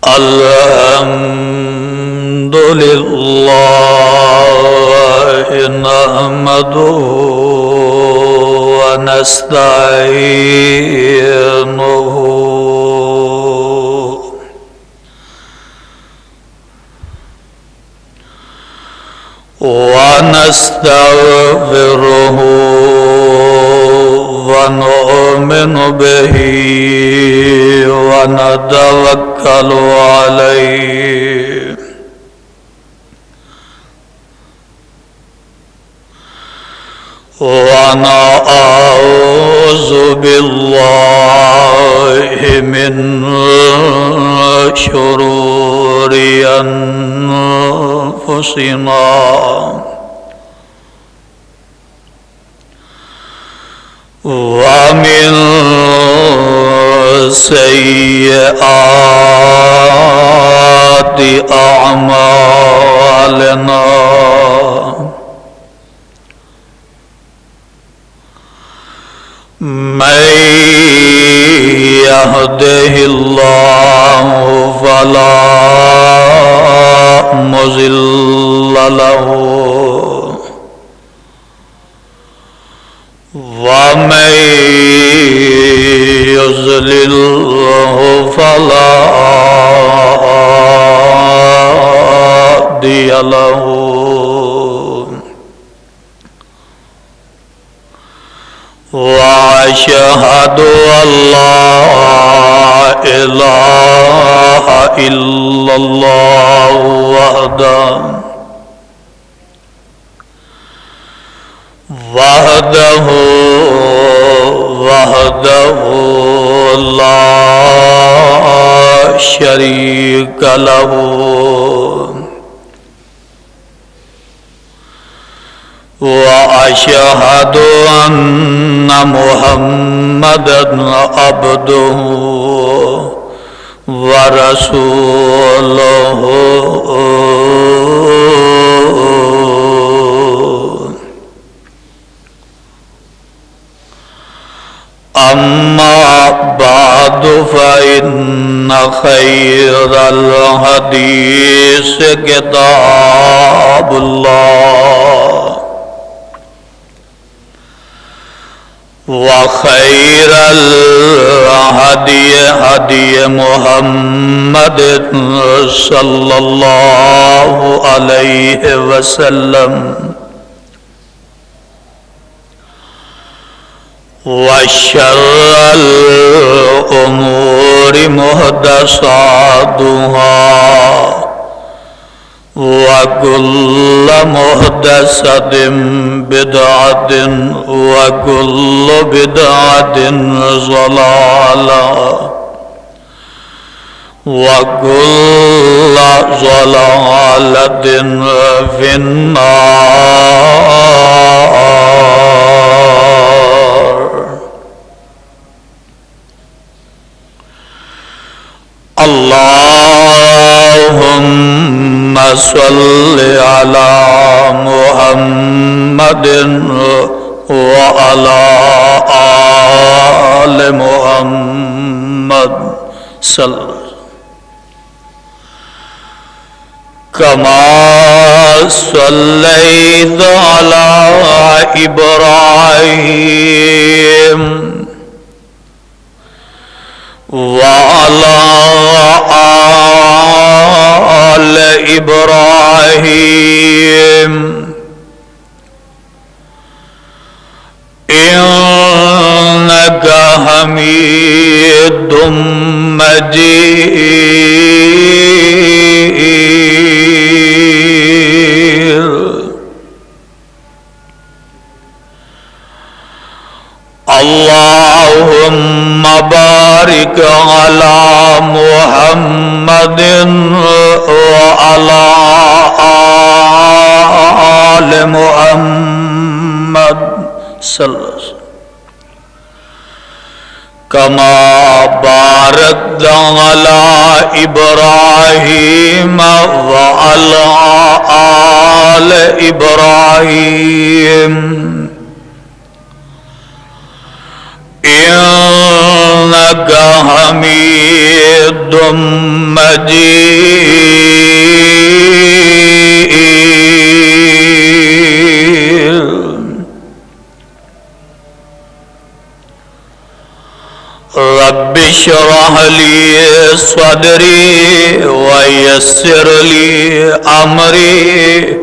الحمد لله نحمده ونستعينه ونستغفره ونؤمن به ونتوكل عليه ونعوذ بالله من شرور أنفسنا ومن سيئات أعمالنا من يهده الله فلا مضل له ومن يضلله فلا هادي له وأشهد أن لا إله إلا الله وحده لا شريك له وأشهد أن محمدًا عبده ورسوله أما بعد فإن خير الحديث كتاب الله وخير الهدي هدي محمد صلى الله عليه وسلم وشر الأمور محدثاتها وكل محدثة بدعة وكل بدعة ضلالة وكل ضلالة في النار. اللهم صل على محمد وعلى آل محمد كما صليت على إبراهيم وعلى آل إبراهيم إنك حميد مجيد. اللهم بارك على محمد وعلى آل محمد صلى الله عليه وسلم كما باركت على إبراهيم وعلى آل إبراهيم إنك حميد رب اشرح لي صدري ويسر لي أمري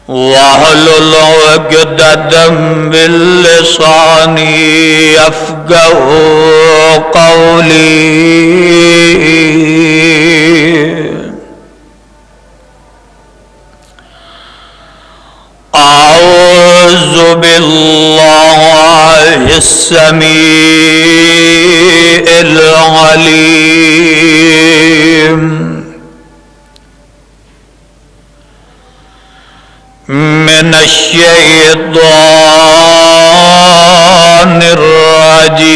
واحلل عقدة من لساني يفقهوا قولي. أعوذ بالله السميع العليم من الشيطان الرجيم.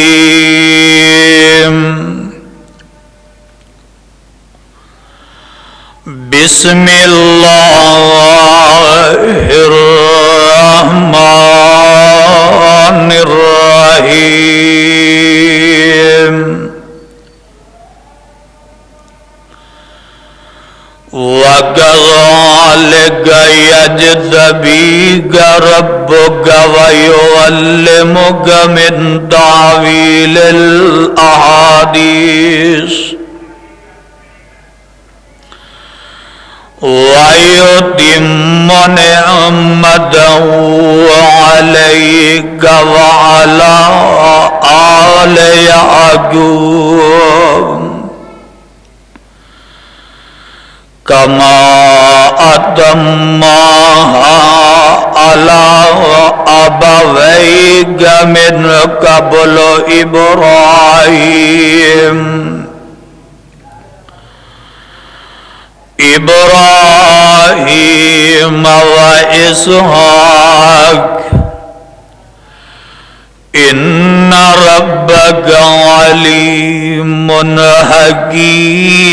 بسم الله الرحمن الرحيم. وكذلك يجتبيك ربك ويعلمك من تأويل الأحاديث ويتم نعمته عليك وعلى آل يعقوب كما أتمها على أبويك من قبل إبراهيم وإسحاق إن ربك عليم حكيم.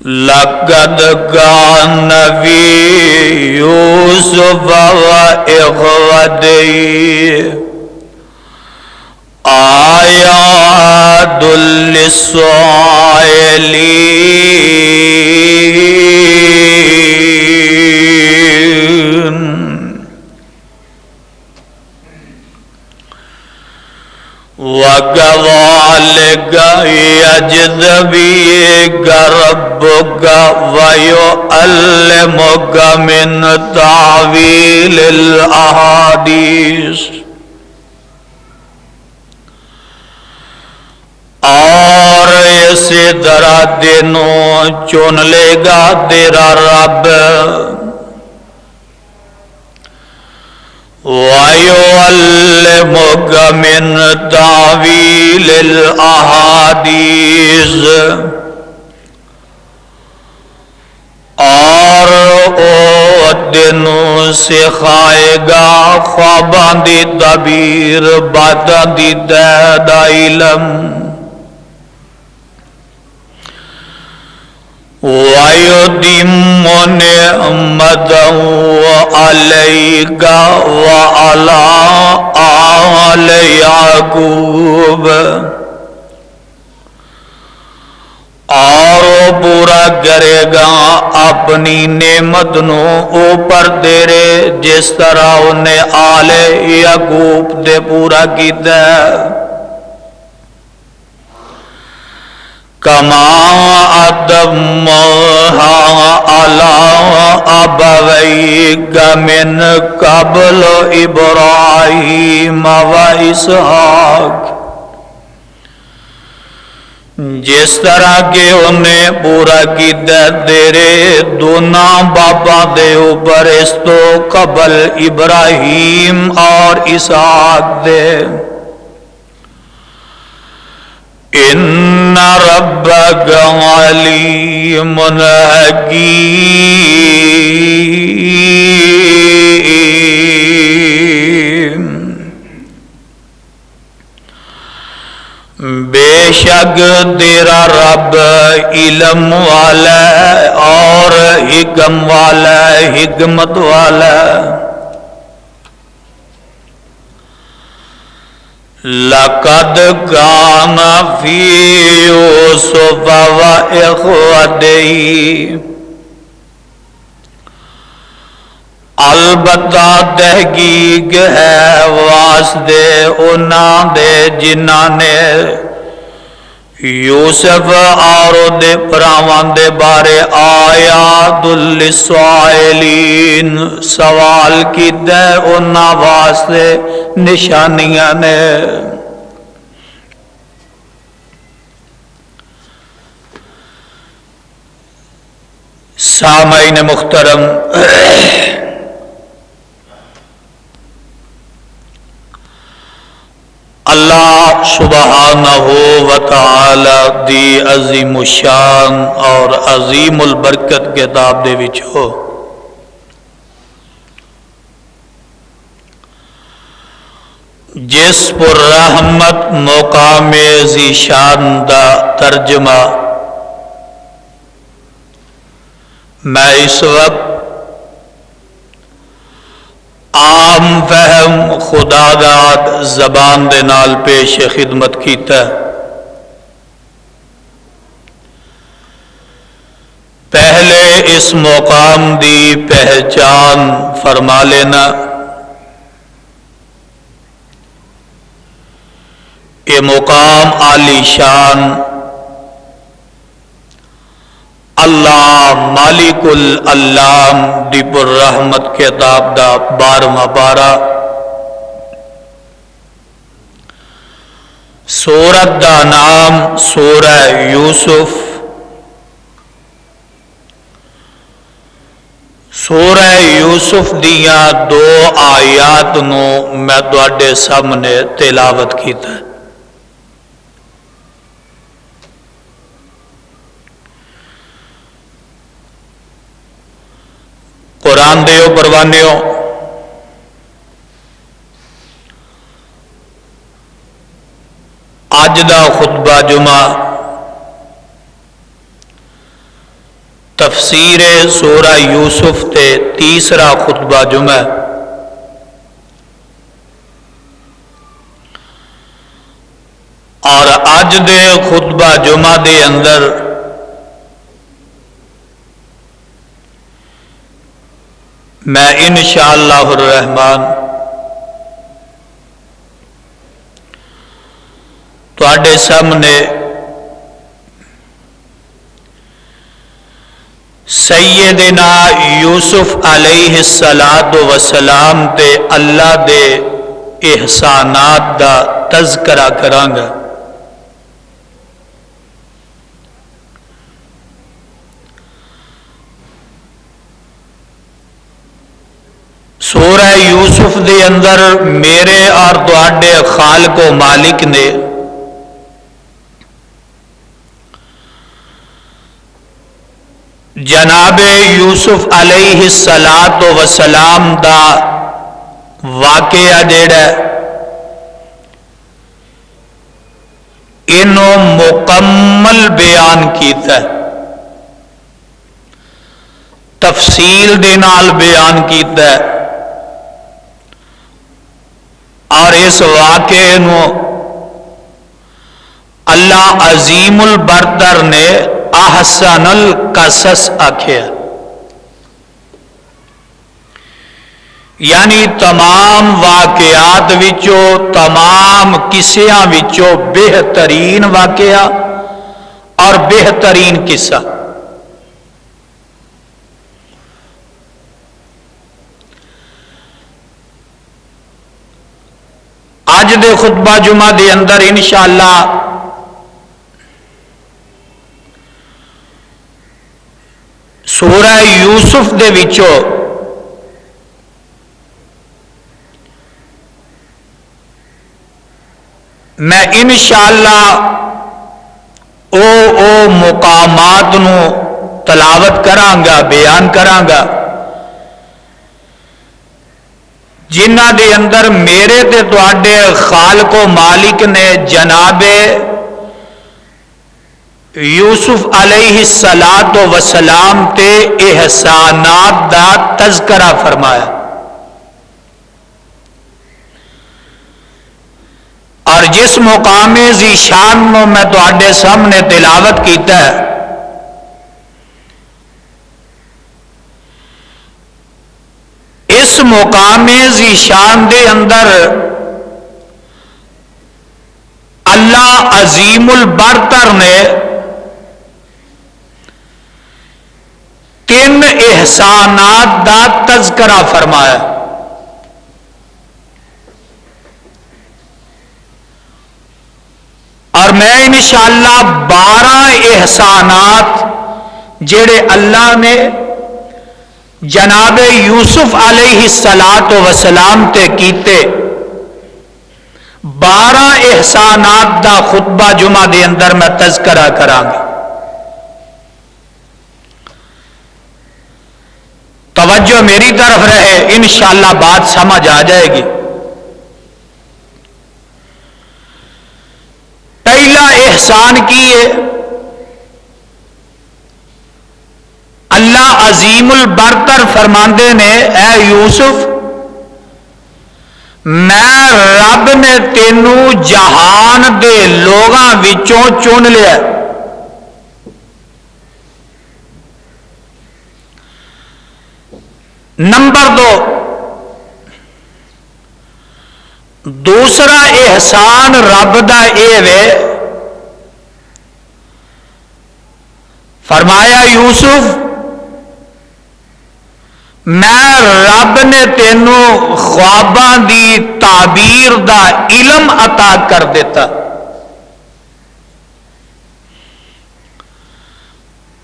لقد كان في يوسف وإخوته آيات للسائلين. وكذلك يجتبيك ربك ويعلمك من تأويل الأحاديث اور اسی طرح دنوں چن لے گا تیرا رب وَيُعَلِّمُكَ مِن تَأْوِيلِ الْأَحَادِيثِ اور او دنوں سکھائے گا خواباں دی تعبیر باتاں دی دا علم وَيُتِمُّ نِعْمَتَهُ عَلَيْكَ وَعَلَى آلِ يَعْقُوبَ اور وہ پورا کرے گا اپنی نعمت نو اوپر تیرے جس طرح انہیں آل یعقوب دے پورا کیتا ہے. كما أتمها على أبويك من قبل إبراهيم وإسحاق جس طرح کہ انہیں پورا کیتا تیرے دونوں باپا دے اوپر اس تو قبل ابراہیم اور اسحاق دے. ان ربک علیم حکیم بے شک تیرا رب علم والا اور حکم والا حکمت والا. لقد كان في يوسف وإخوته البتہ تحقیق ہے واسطے انہاں دے جنہاں نے یوسف اور دے پراواں دے بارے آیات للسائلین سوال کیتا ہے انہاں واسطے نشانیاں نے۔ سامعین محترم، اللہ سبحانہ و تعالی دی عظیم الشان اور عظیم البرکت کتاب دے وچوں جس پر رحمت مقام ذیشان دا ترجمہ میں اس وقت عام فہم خدا داد زبان دے نال پیش خدمت کیتا ہے۔ پہلے اس مقام دی پہچان فرما لینا، یہ مقام عالی شان اللہ مالک العلام دی پر رحمت کتاب دا 12واں پارہ، سورت دا نام سورہ یوسف، سورہ یوسف دیاں 2 آیات نو میں تواڈے سامنے تلاوت کیتا ہے۔ قرآن دیو پروانیو، اج دا خطبہ جمعہ تفسیر سورہ یوسف تے تیسرا خطبہ جمعہ، اور اج دے خطبہ جمعہ دے اندر میں انشاءاللہ الرحمن تواڈے سامنے سیدنا یوسف علیہ السلام تے اللہ دے احسانات دا تذکرہ کرانگا۔ سورہ یوسف دے اندر میرے اور تواڈے خالق و مالک نے جناب یوسف علیہ السلام دا واقعہ جیڑا انہوں مکمل بیان کیتا ہے، تفصیل دے نال بیان کیتا ہے، اور اس واقعے نو اللہ عظیم البرتر نے احسن القصص آکھیا، یعنی تمام واقعات وچوں تمام قصیاں وچوں بہترین واقعہ اور بہترین قصہ۔ اج دے خطبہ جمعہ دے اندر انشاءاللہ سورہ یوسف دے وچوں میں انشاءاللہ او مقامات نو تلاوت کرانگا، بیان کرانگا جنہ دے اندر میرے تے تواڈے خالق و مالک نے جناب یوسف علیہ السلام تے احسانات دا تذکرہ فرمایا، اور جس مقام ذی شان نو میں تواڈے سامنے تلاوت کیتا ہے، اس مقام ذی شان دے اندر اللہ عظیم البرتر نے تین احسانات دا تذکرہ فرمایا۔ اور میں انشاءاللہ 12 احسانات جڑے اللہ نے جناب یوسف علیہ السلام تے کیتے، 12 احسانات دا خطبہ جمعہ دے اندر میں تذکرہ کراں گا۔ توجہ میری طرف رہے، انشاءاللہ بات سمجھ آ جائے گی۔ پہلا احسان کی ہے، اللہ عظیم البرتر فرماندے نے اے یوسف، میں رب نے تینوں جہان دے لوگاں وچوں چن لیا۔ نمبر 2، دوسرا احسان رب دا اے وے، فرمایا یوسف میں رب نے تینوں خواباں دی تعبیر دا علم عطا کر دیتا۔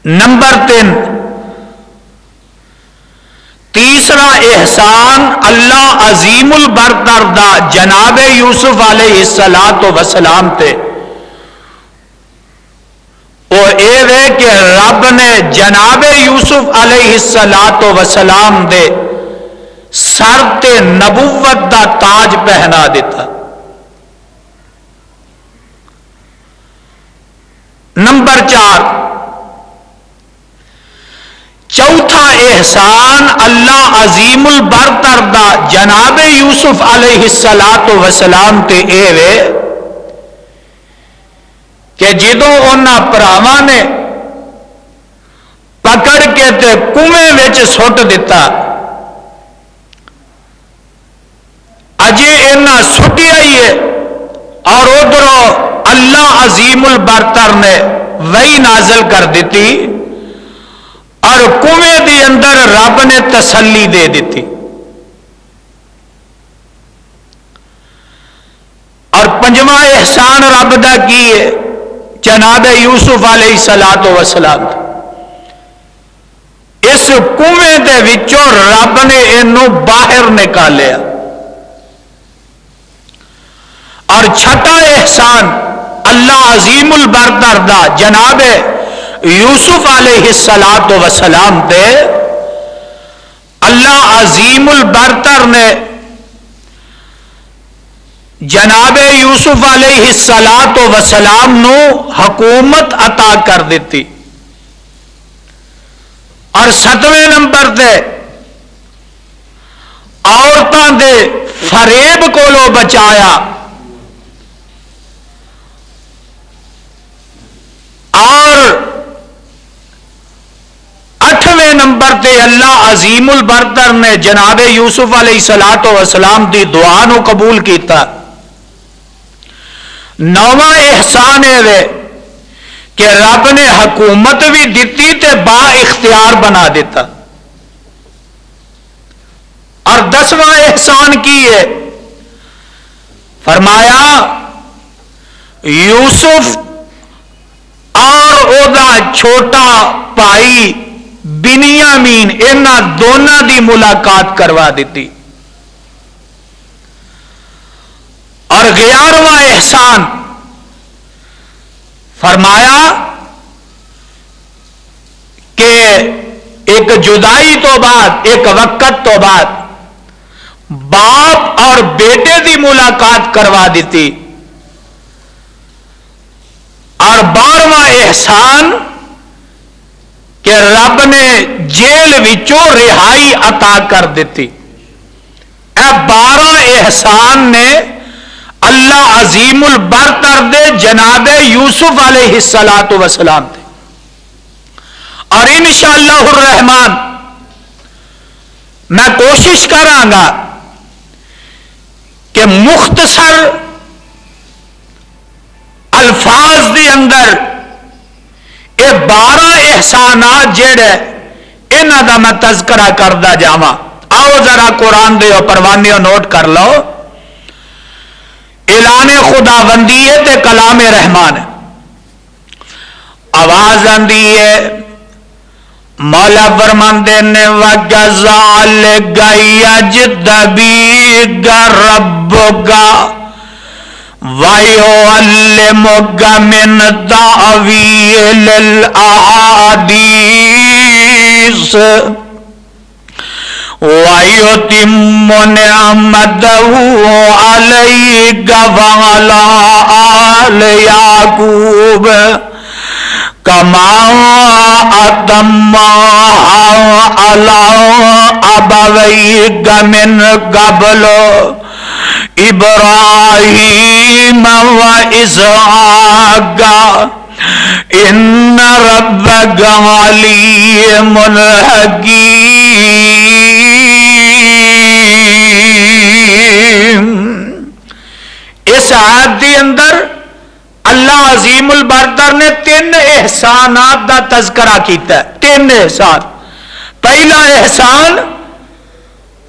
نمبر 3، تیسرا احسان اللہ عظیم البرتر دا جناب یوسف علیہ السلام تے وہ اے وے کہ رب نے جناب یوسف علیہ السلام دے سر تے نبوت دا تاج پہنا دیتا۔ نمبر 4، چوتھا احسان اللہ عظیم البرتر دا جناب یوسف علیہ السلام تے اے وے کہ جدوں انہاں پراواں نے پکڑ کے تے کنویں وچ سٹ دیتا، اجے انہاں سٹیا ہی ہے اور ادھروں اللہ عظیم البرتر نے وحی نازل کر دیتی اور کنویں دے اندر رب نے تسلی دے دیتی۔ اور پنجواں احسان رب دا کی ہے جناب یوسف علیہ السلام، اس کنویں دے وچوں رب نے انہوں باہر نکالیا۔ اور چھٹا احسان اللہ عظیم البرتر دا جناب یوسف علیہ السلام تے اللہ عظیم البرتر نے جناب یوسف علیہ السلام نو حکومت عطا کر دیتی۔ اور 7ویں نمبر تے عورتاں دے فریب کولو بچایا۔ اور 8ویں نمبر تے اللہ عظیم البرتر نے جناب یوسف علیہ السلام دی دعا نو قبول کیتا۔ 9واں احسان ہے کہ رب نے حکومت بھی دیتی تے با اختیار بنا دیتا۔ اور 10واں احسان کی ہے، فرمایا یوسف اور او دا چھوٹا بھائی بنیامین انہاں دونوں دی ملاقات کروا دیتی۔ اور 11واں احسان فرمایا کہ ایک جدائی تو بعد، ایک وقت تو بعد باپ اور بیٹے دی ملاقات کروا دیتی۔ اور 12واں احسان کہ رب نے جیل وچوں رہائی عطا کر دیتی۔ اے 12 احسان نے اللہ عظیم البرتر دے جناب یوسف علیہ السلام تھے. اور انشاءاللہ الرحمن میں کوشش کراں گا کہ مختصر الفاظ دے اندر اے 12 احسانات جڑے انہاں دا میں تذکرہ کردا جاواں. آؤ ذرا قرآن دے پروانیوں نوٹ کر لو. اعلان خداوندی ہے تے کلام رحمان ہے. آواز آندی ہے مولا فرماندے نے وَكَذَلِكَ يَجْتَبِيكَ رَبُّكَ وَيُعَلِّمُكَ مِنْ تَأْوِيلِ الْأَحَادِيثِ وَيُتِمُّ نِعْمَتَهُ عَلَيْكَ وَعَلَى آلِ يَعْقُوبَ كَمَا أَتَمَّهَا عَلَى أَبَوَيْكَ مِنْ قَبْلُ إِبْرَاهِيمَ وَإِسْحَاقَ إِنَّ رَبَّكَ عَلِيمٌ حَكِيمٌ. اس آیت کے اندر اللہ عظیم البرتر نے 3 احسانات دا تذکرہ کیتا ہے. 3 احسان. پہلا احسان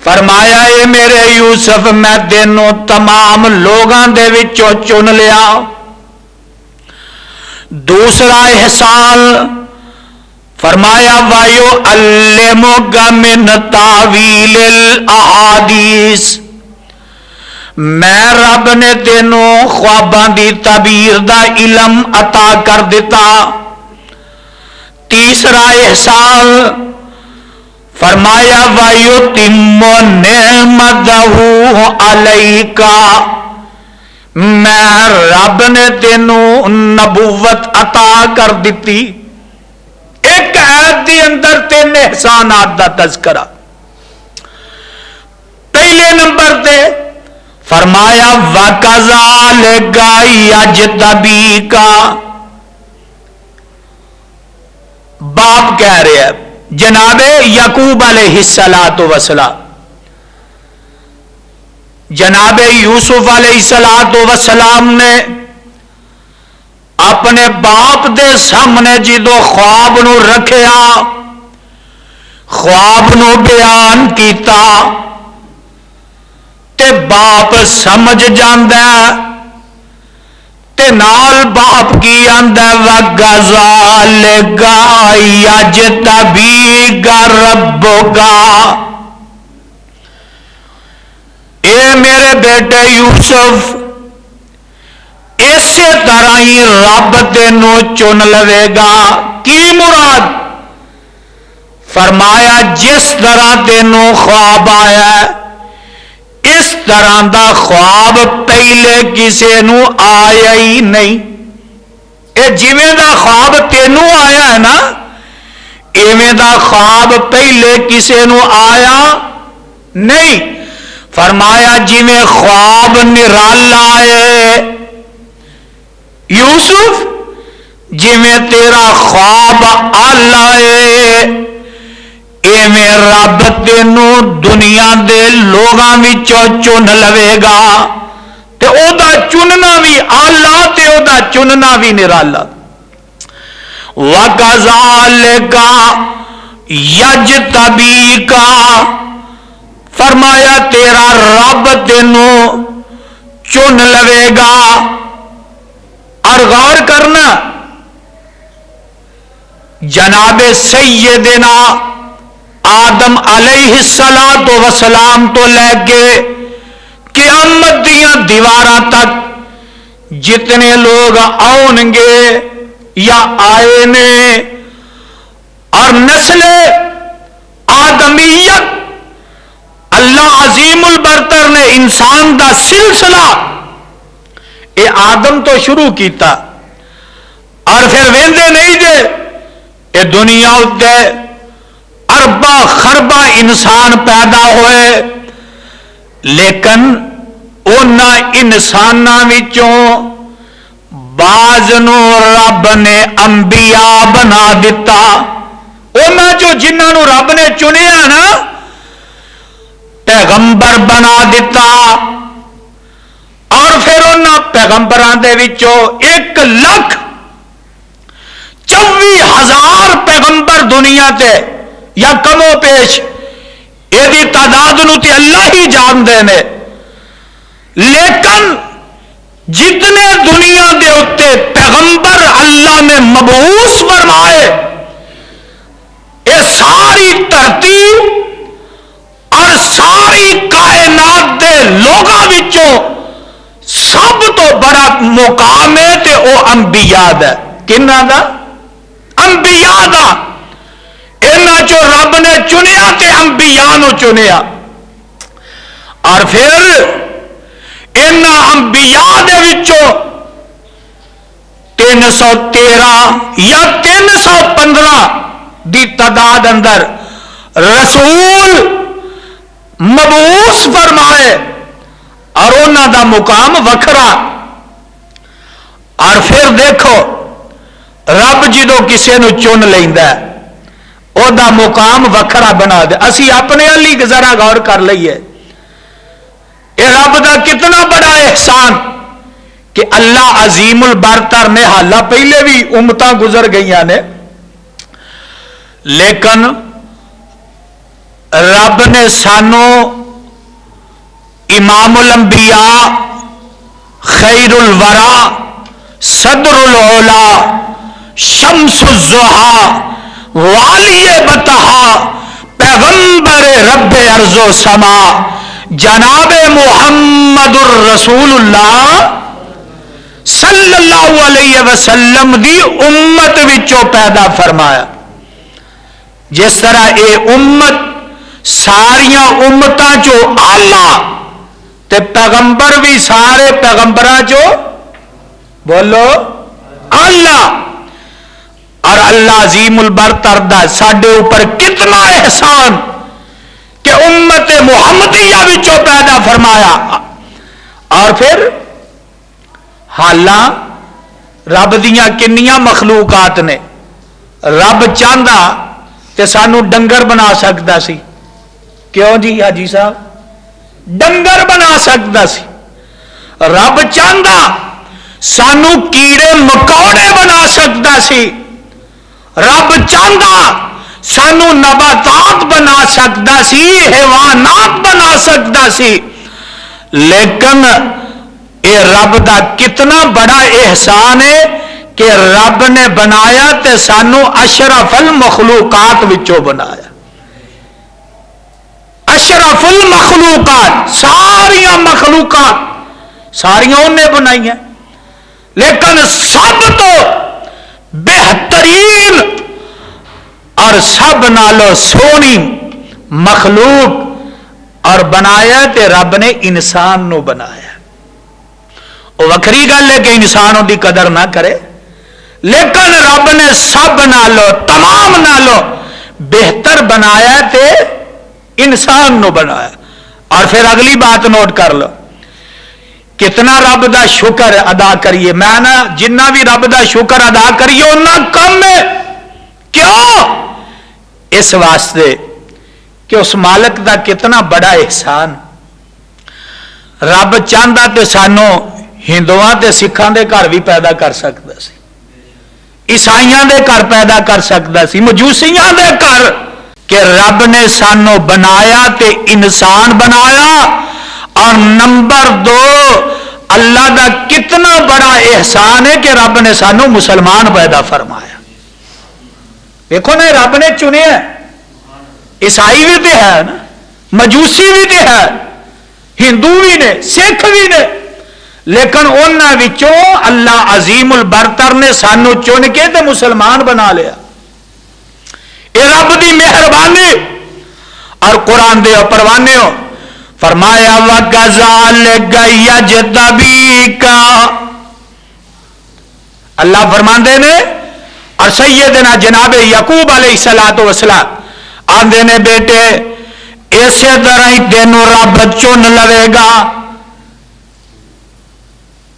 فرمایا اے میرے یوسف میں تینوں تمام لوگاں دے وچوں چن لیا. دوسرا احسان فرمایا وَيُعَلِّمُكَ مِنْ تَأْوِيلِ الْأَحَادِيثِ میں رب نے تینوں خواباں دی تعبیر دا علم عطا کر دیتا. تیسرا احسان فرمایا وَيُتِمُّ نِعْمَتَهُ عَلَيْكَ میں رب نے تینوں نبوت عطا کر دیتی. ایک آیت دی اندر 3 احسانات دا تذکرہ. پہلے نمبر تے فرمایا وَكَذَلِكَ يَجْتَبِيكَ باپ کہہ رہے ہیں جناب یعقوب علیہ السلام. جناب یوسف علیہ السلام نے اپنے باپ دے سامنے جدو خواب نو رکھیا خواب نو بیان کیتا تے باپ سمجھ جاندا تے نال باپ کی آندا وَكَذَلِكَ يَجْتَبِيكَ رَبُّكَ اے میرے بیٹے یوسف اسی طرح ہی رب تینوں چن لوے گا. کی مراد؟ فرمایا جس طرح تینوں خواب آیا اس طرح دا خواب پہلے کسے نو آیا ہی نہیں. اے جویں دا خواب تینوں آیا ہے نا ایویں دا خواب پہلے کسے نو آیا نہیں. فرمایا جویں خواب نرالا ہے یوسف جویں تیرا خواب آلہ ہے ایویں رب تینوں دنیا دے لوگاں وچوں چن لوے گا. تے او دا چننا بھی آلہ تے او دا چننا بھی نرالا. وَكَذَلِكَ يَجْتَبِيكَ فرمایا تیرا رب تینوں چن لوے گا. اور غور کرنا جناب سیدنا آدم علیہ السلام تو لے کے قیامت دیاں دیواراں تک جتنے لوگ آؤں گے یا آئے نے اور نسل آدمیت اللہ عظیم البرتر نے انسان دا سلسلہ اے آدم تو شروع کیتا اور پھر ویندے نہیں جے اے دنیا اتے اربا خربا انسان پیدا ہوئے لیکن انہاں انساناں وچوں بعض نو رب نے انبیاء بنا دیتا، انہاں جو جنہاں نو رب نے چنیا نا پیغمبر بنا دیتا، اور پھر انہاں پیغمبراں دے وچوں 1,24,000 پیغمبر دنیا تے یا کم و پیش یہ تعداد نو تے اللہ ہی جاندے نے، لیکن جتنے دنیا دے اتے پیغمبر اللہ نے مبعوث فرمائے یہ ساری دھرتی اور ساری کائنات دے لوگاں وچوں سب تو بڑا مقام ہے تے او انبیاء دا، کنہاں دا؟ انبیاء دا، انہاں چوں رب نے چنیا تے انبیاء نو چنیا، اور پھر انہاں انبیاء دے وچوں 313 یا 315 دی تعداد اندر رسول مبعوث فرمائے اور انہاں دا مقام وکھرا، اور پھر دیکھو رب جدو کسے نو چن لیندا ہے او دا مقام وکھرا بنا دے۔ اسی اپنے علی ذرا غور کر لئیے، اے رب دا کتنا بڑا احسان کہ اللہ عظیم البرتر نے، حالہ پہلے بھی امتاں گزر گئیاں نے، لیکن رب نے سانو امام الانبیاء، خیر الورا، صدر العلا، شمس الضحا، والی بطحا، پیغمبر رب ارض و سما، جناب محمد الرسول اللہ صلی اللہ علیہ وسلم دی امت وچوں پیدا فرمایا۔ جس طرح اے امت ساریاں امتاں چو آلہ تے پیغمبر بھی سارے پیغمبراں چو بولو آلہ، اور اللہ عظیم البرتر دا ساڈے اوپر کتنا احسان کہ امت محمدیہ وچوں پیدا فرمایا، اور پھر حالاں رب دیاں کنیاں مخلوقات نے، رب چاہندا تے سانو ڈنگر بنا سکدا سی، کیوں جی حاجی صاحب؟ ڈنگر بنا سکدا سی، رب چاہندا سانو کیڑے مکوڑے بنا سکدا سی، رب چاہندا سانو نباتات بنا سکدا سی، حیوانات بنا سکدا سی، لیکن اے رب دا کتنا بڑا احسان ہے کہ رب نے بنایا تے سانو اشرف المخلوقات وچوں بنایا۔ اشرف المخلوقات، ساریاں مخلوقات ساریاں انہیں بنائی ہیں، لیکن سب تو بہترین اور سب نالو سونی مخلوق اور بنایا تے رب نے انسان نو بنایا۔ وہ وکھری گل ہے کہ انسان دی قدر نہ کرے، لیکن رب نے سب نالو تمام نالو بہتر بنایا تے انسان نو بنایا۔ اور پھر اگلی بات نوٹ کر لو، کتنا رب دا شکر ادا کریے، میں نا جنہ بھی رب دا شکر ادا کریے اتنا کم ہے۔ کیوں؟ اس واسطے کہ اس مالک دا کتنا بڑا احسان، رب چاہتا تے سانو ہندوؤں تے سکھاں دے گھر بھی پیدا کر سکتا سی، عیسائیاں دے گھر پیدا کر سکتا سی، مجوسیاں دے گھر، کہ رب نے سانو بنایا تے انسان بنایا۔ اور نمبر 2 اللہ دا کتنا بڑا احسان ہے کہ رب نے سانو مسلمان پیدا فرمایا۔ دیکھو نا رب نے چنے، عیسائی بھی تے ہے نا، مجوسی بھی تے ہے، ہندو بھی نے، سکھ بھی نے، لیکن انہاں وچوں اللہ عظیم البرتر نے سانو چن کے تے مسلمان بنا لیا۔ یہ رب دی مہربانی۔ اور قرآن دے پروانے ہو فرمایا وَكَذَلِكَ يَجْتَبِيكَ، اللہ فرماندے نے، اور سیدنا جناب یعقوب علیہ السلام آندے نے بیٹے اسی طرح ہی تینوں رب چن لوے گا۔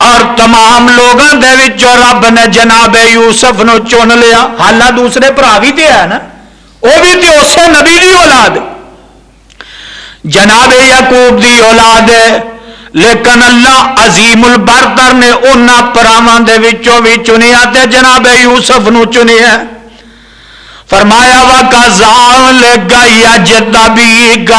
اور تمام لوگوں دے وچوں رب نے جناب یوسف نو چن لیا. حالہ دوسرے بھرا بھی تے ہے نا, وہ بھی تے اسے نبی دی اولاد جناب یعقوب دی اولاد ہے, لیکن اللہ عظیم البرتر نے انہاں پراواں دے وچوں بھی چنیا تے جناب یوسف نو چنیا. فرمایا وَكَذَلِكَ يَجْتَبِيكَ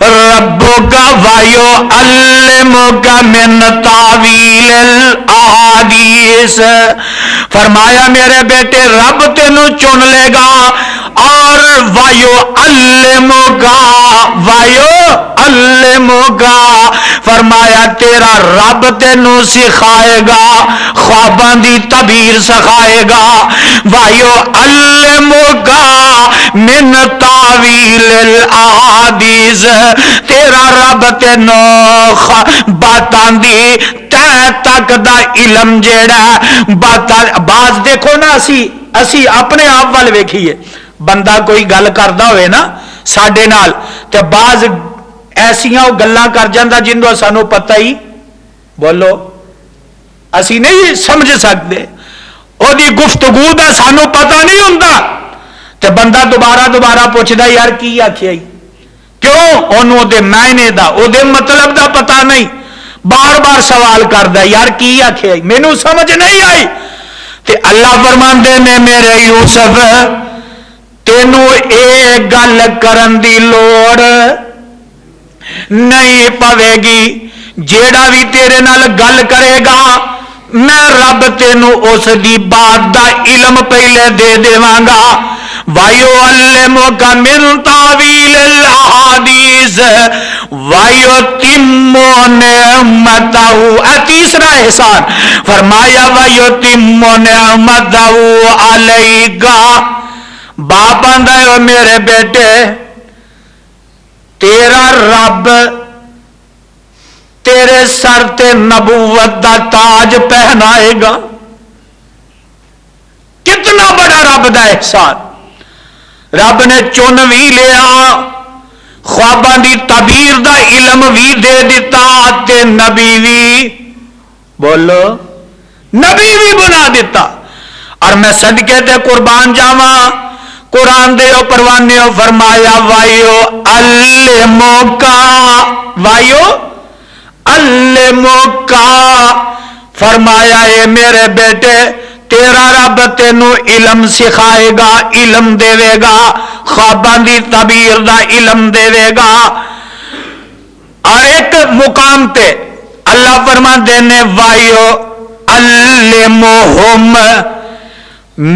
رَبُّكَ وَيُعَلِّمُكَ مِنْ تَأْوِيلِ الْأَحَادِيثِ. فرمایا میرے بیٹے رب تینوں چن لے گا اور وَيُعَلِّمُكَ فرمایا تیرا رب تینوں سکھائے گا, خواباں دی تعبیر سکھائے گا. وَيُعَلِّمُكَ من تاویل الاحادیث, تیرا رب تینوں باتاں دی تہ تک دا علم جیڑا باز دیکھو نا اسی اپنے آپ وال ویکھیے, بندہ کوئی گل کردا ہوئے نا ساڈے نال تے باز ایسیاں گلاں کر جاندا جنوں سانو پتہ ہی بولو اسی نہیں سمجھ سکتے, او دی گفتگو دا سانو پتہ نہیں ہوندا تے بندہ دوبارہ پوچھدا یار کی آکھیا کیوں, اونوں دے معنی دا او دے مطلب دا پتہ نہیں, بار بار سوال کردا یار کی آکھیا مینوں سمجھ نہیں آئی. تے اللہ فرماندے نے میرے یوسف تینوں اے گل کرن دی لوڑ نہیں پوے گی, جیڑا بھی تیرے نال گل کرے گا میں رب تینوں اس دی بات دا علم پہلے دے دیواں گا. وَيُعَلِّمُكَ مِن تَأْوِيلِ الْأَحَادِيثِ وَيُتِمُّ نِعْمَتَهُ. اے تیسرا احسان فرمایا وَيُتِمُّ نِعْمَتَهُ عَلَيْكَ. باپ آندا ہے میرے بیٹے تیرا رب تیرے سر تے نبوت دا تاج پہنائے گا. کتنا بڑا رب دا احسان, رب نے چن بھی لیا, خواباں دی تعبیر دا علم بھی دے دیتا تے نبی بھی بولو نبی بھی بنا دیتا. اور میں صدقے تے قربان جاواں قرآن دے پروانے فرمایا وَيُعَلِّمُكَ فرمایا اے میرے بیٹے تیرا رب تینوں علم سکھائے گا, علم دے گا, خواباں دی تعبیر دا علم دے گا. اور ایک مقام تے اللہ فرماندے نے وَيُعَلِّمُهُمْ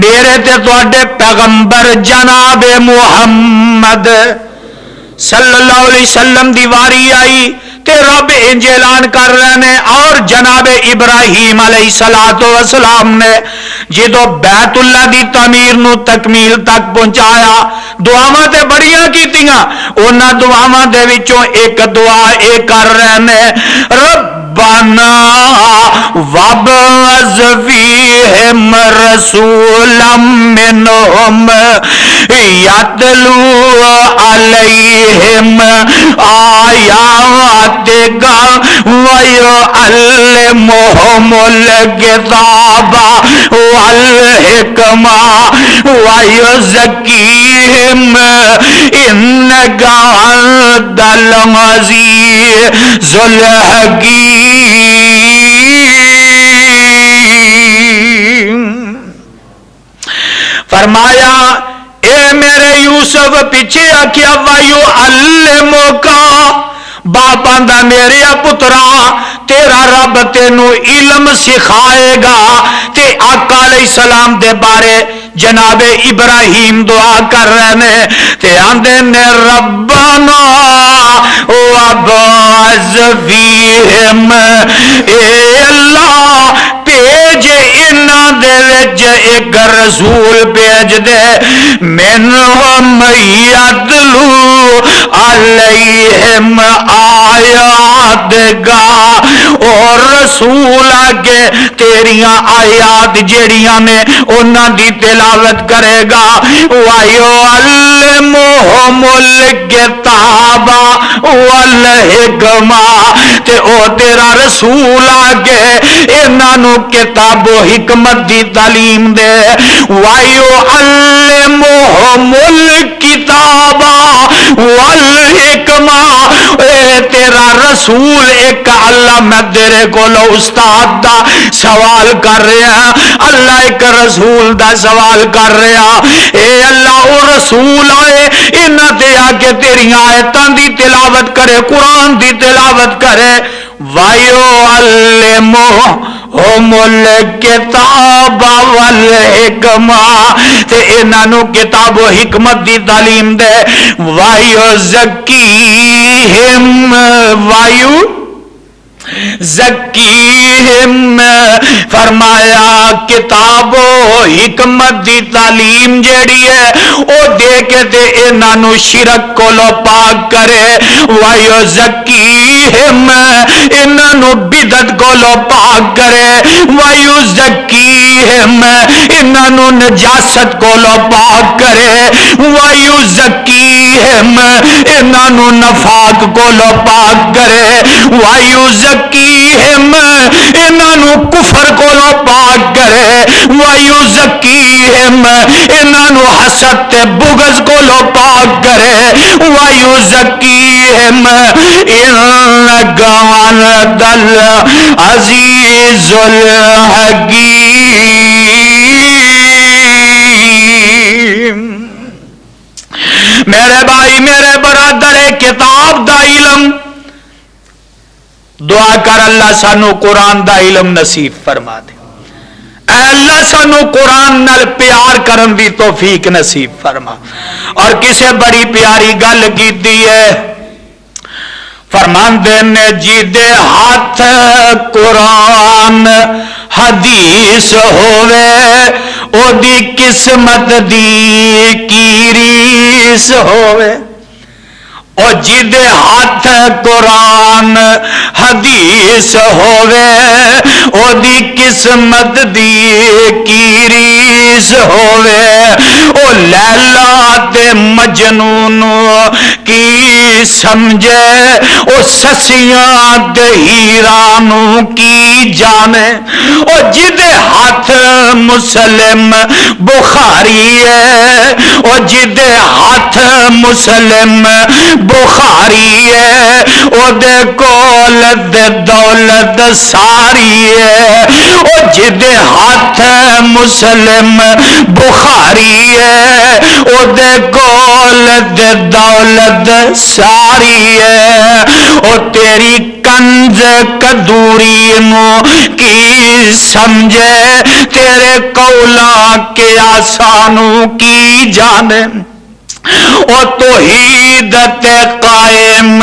میرے تے تواڈے پیغمبر جناب محمد صلی اللہ علیہ وسلم دی واری آئی تے رب انج اعلان کر رہے ہیں. اور جناب ابراہیم علیہ السلام نے جدو بیت اللہ دی تعمیر نو تکمیل تک پہنچایا دعاواں تے بڑیاں کیتیاں, انہاں دعاواں دے وچوں ایک دعا اے کر رہے ہیں ربنا وابعث فیہم رسولا منہم یتلو علیہم آیاتک ویعلمہم الکتاب والحکمہ ویزکیہم انک انت العزیز الحکیم. فرمایا اے میرے یوسف پیچھے آکھیا وَيُعَلِّمُكَ باپ آندا میرے پترا تیرا رب تینوں علم سکھائے گا. تے آقا علیہ السلام دے بارے جناب ابراہیم دعا کر رہے ہیں تے آندے نے ربنا وابعث فیہم اے اللہ بھیج انہاں دے وچ ایک رسول بھیج دے منہم یتلو علیہم آیاتک اور رسول آگے تیریاں آیات جڑیاں نے انہاں دی تلاوت کرے گا وَيُعَلِّمُهُمُ الکتاب والحکمہ تے او تیرا رسول آگے انہاں نو کتاب و حکمت دی تعلیم دے وَيُعَلِّمُهُمُ الْكِتَابَ وَالْحِکْمَةَ اے تیرا رسول ایک اللہ میں تیرے کو استاد دا سوال کر رہا اللہ ایک رسول دا سوال کر رہا اے اللہ او رسول آئے انہاں تے آ کے تیری آیتاں دی تلاوت کرے قرآن دی تلاوت کرے وَيُعَلِّمُهُمُ الْكِتَابَ وَالْحِکْمَةَ تے انہاں نو کتاب و حکمت دی تعلیم دے وَيُزَكِّيهِمْ زکیہم فرمایا کتاب و حکمت دی تعلیم جیڑی ہے او دے کے تے انہاں نو شرک کو لو پاک کرے وَيُزَكِّيهِمْ انہاں نو بدعت کو لو پاک کرے وَيُزَكِّيهِمْ انہاں نو نجاست کو لو پاک کرے وَيُزَكِّيهِمْ انہاں نو نفاق کو لو پاک کرے وَيُزَكِّيهِمْ انہاں نو کفر کو لو پاک کرے وَيُزَكِّيهِمْ انہاں نو حسد تے بغض کو لو پاک کرے وَيُزَكِّيهِمْ اِنَّكَ أَنْتَ الْعَزِيزُ الْحَكِيمُ میرے بھائی میرے برادر کتاب دا علم دعا کر اللہ سانو قرآن دا علم نصیب فرما دے اے اللہ سانو قرآن نال پیار کرن دی توفیق نصیب فرما اور کسے بڑی پیاری گل کیتی ہے فرماندے نے جی دے ہاتھ قرآن حدیث ہووے او دی قسمت دی کیریس ہووے او جدے ہاتھ قرآن حدیث ہووے او دی قسمت دی کیریس ہووے او لیلا تے مجنون کی سمجھے او سسیاں تے ہیرانو کی جانے او جدے ہاتھ مسلم بخاری ہے او جدے ہاتھ مسلم بخاری ہے او دے کول دے دولت ساری ہے او جدے ہاتھ مسلم بخاری ہے او دے کول دے دولت ساری ہے او تیری کنز کدوری نو کی سمجھے تیرے قولا کے آسانو کی جانے او توحید تے قائم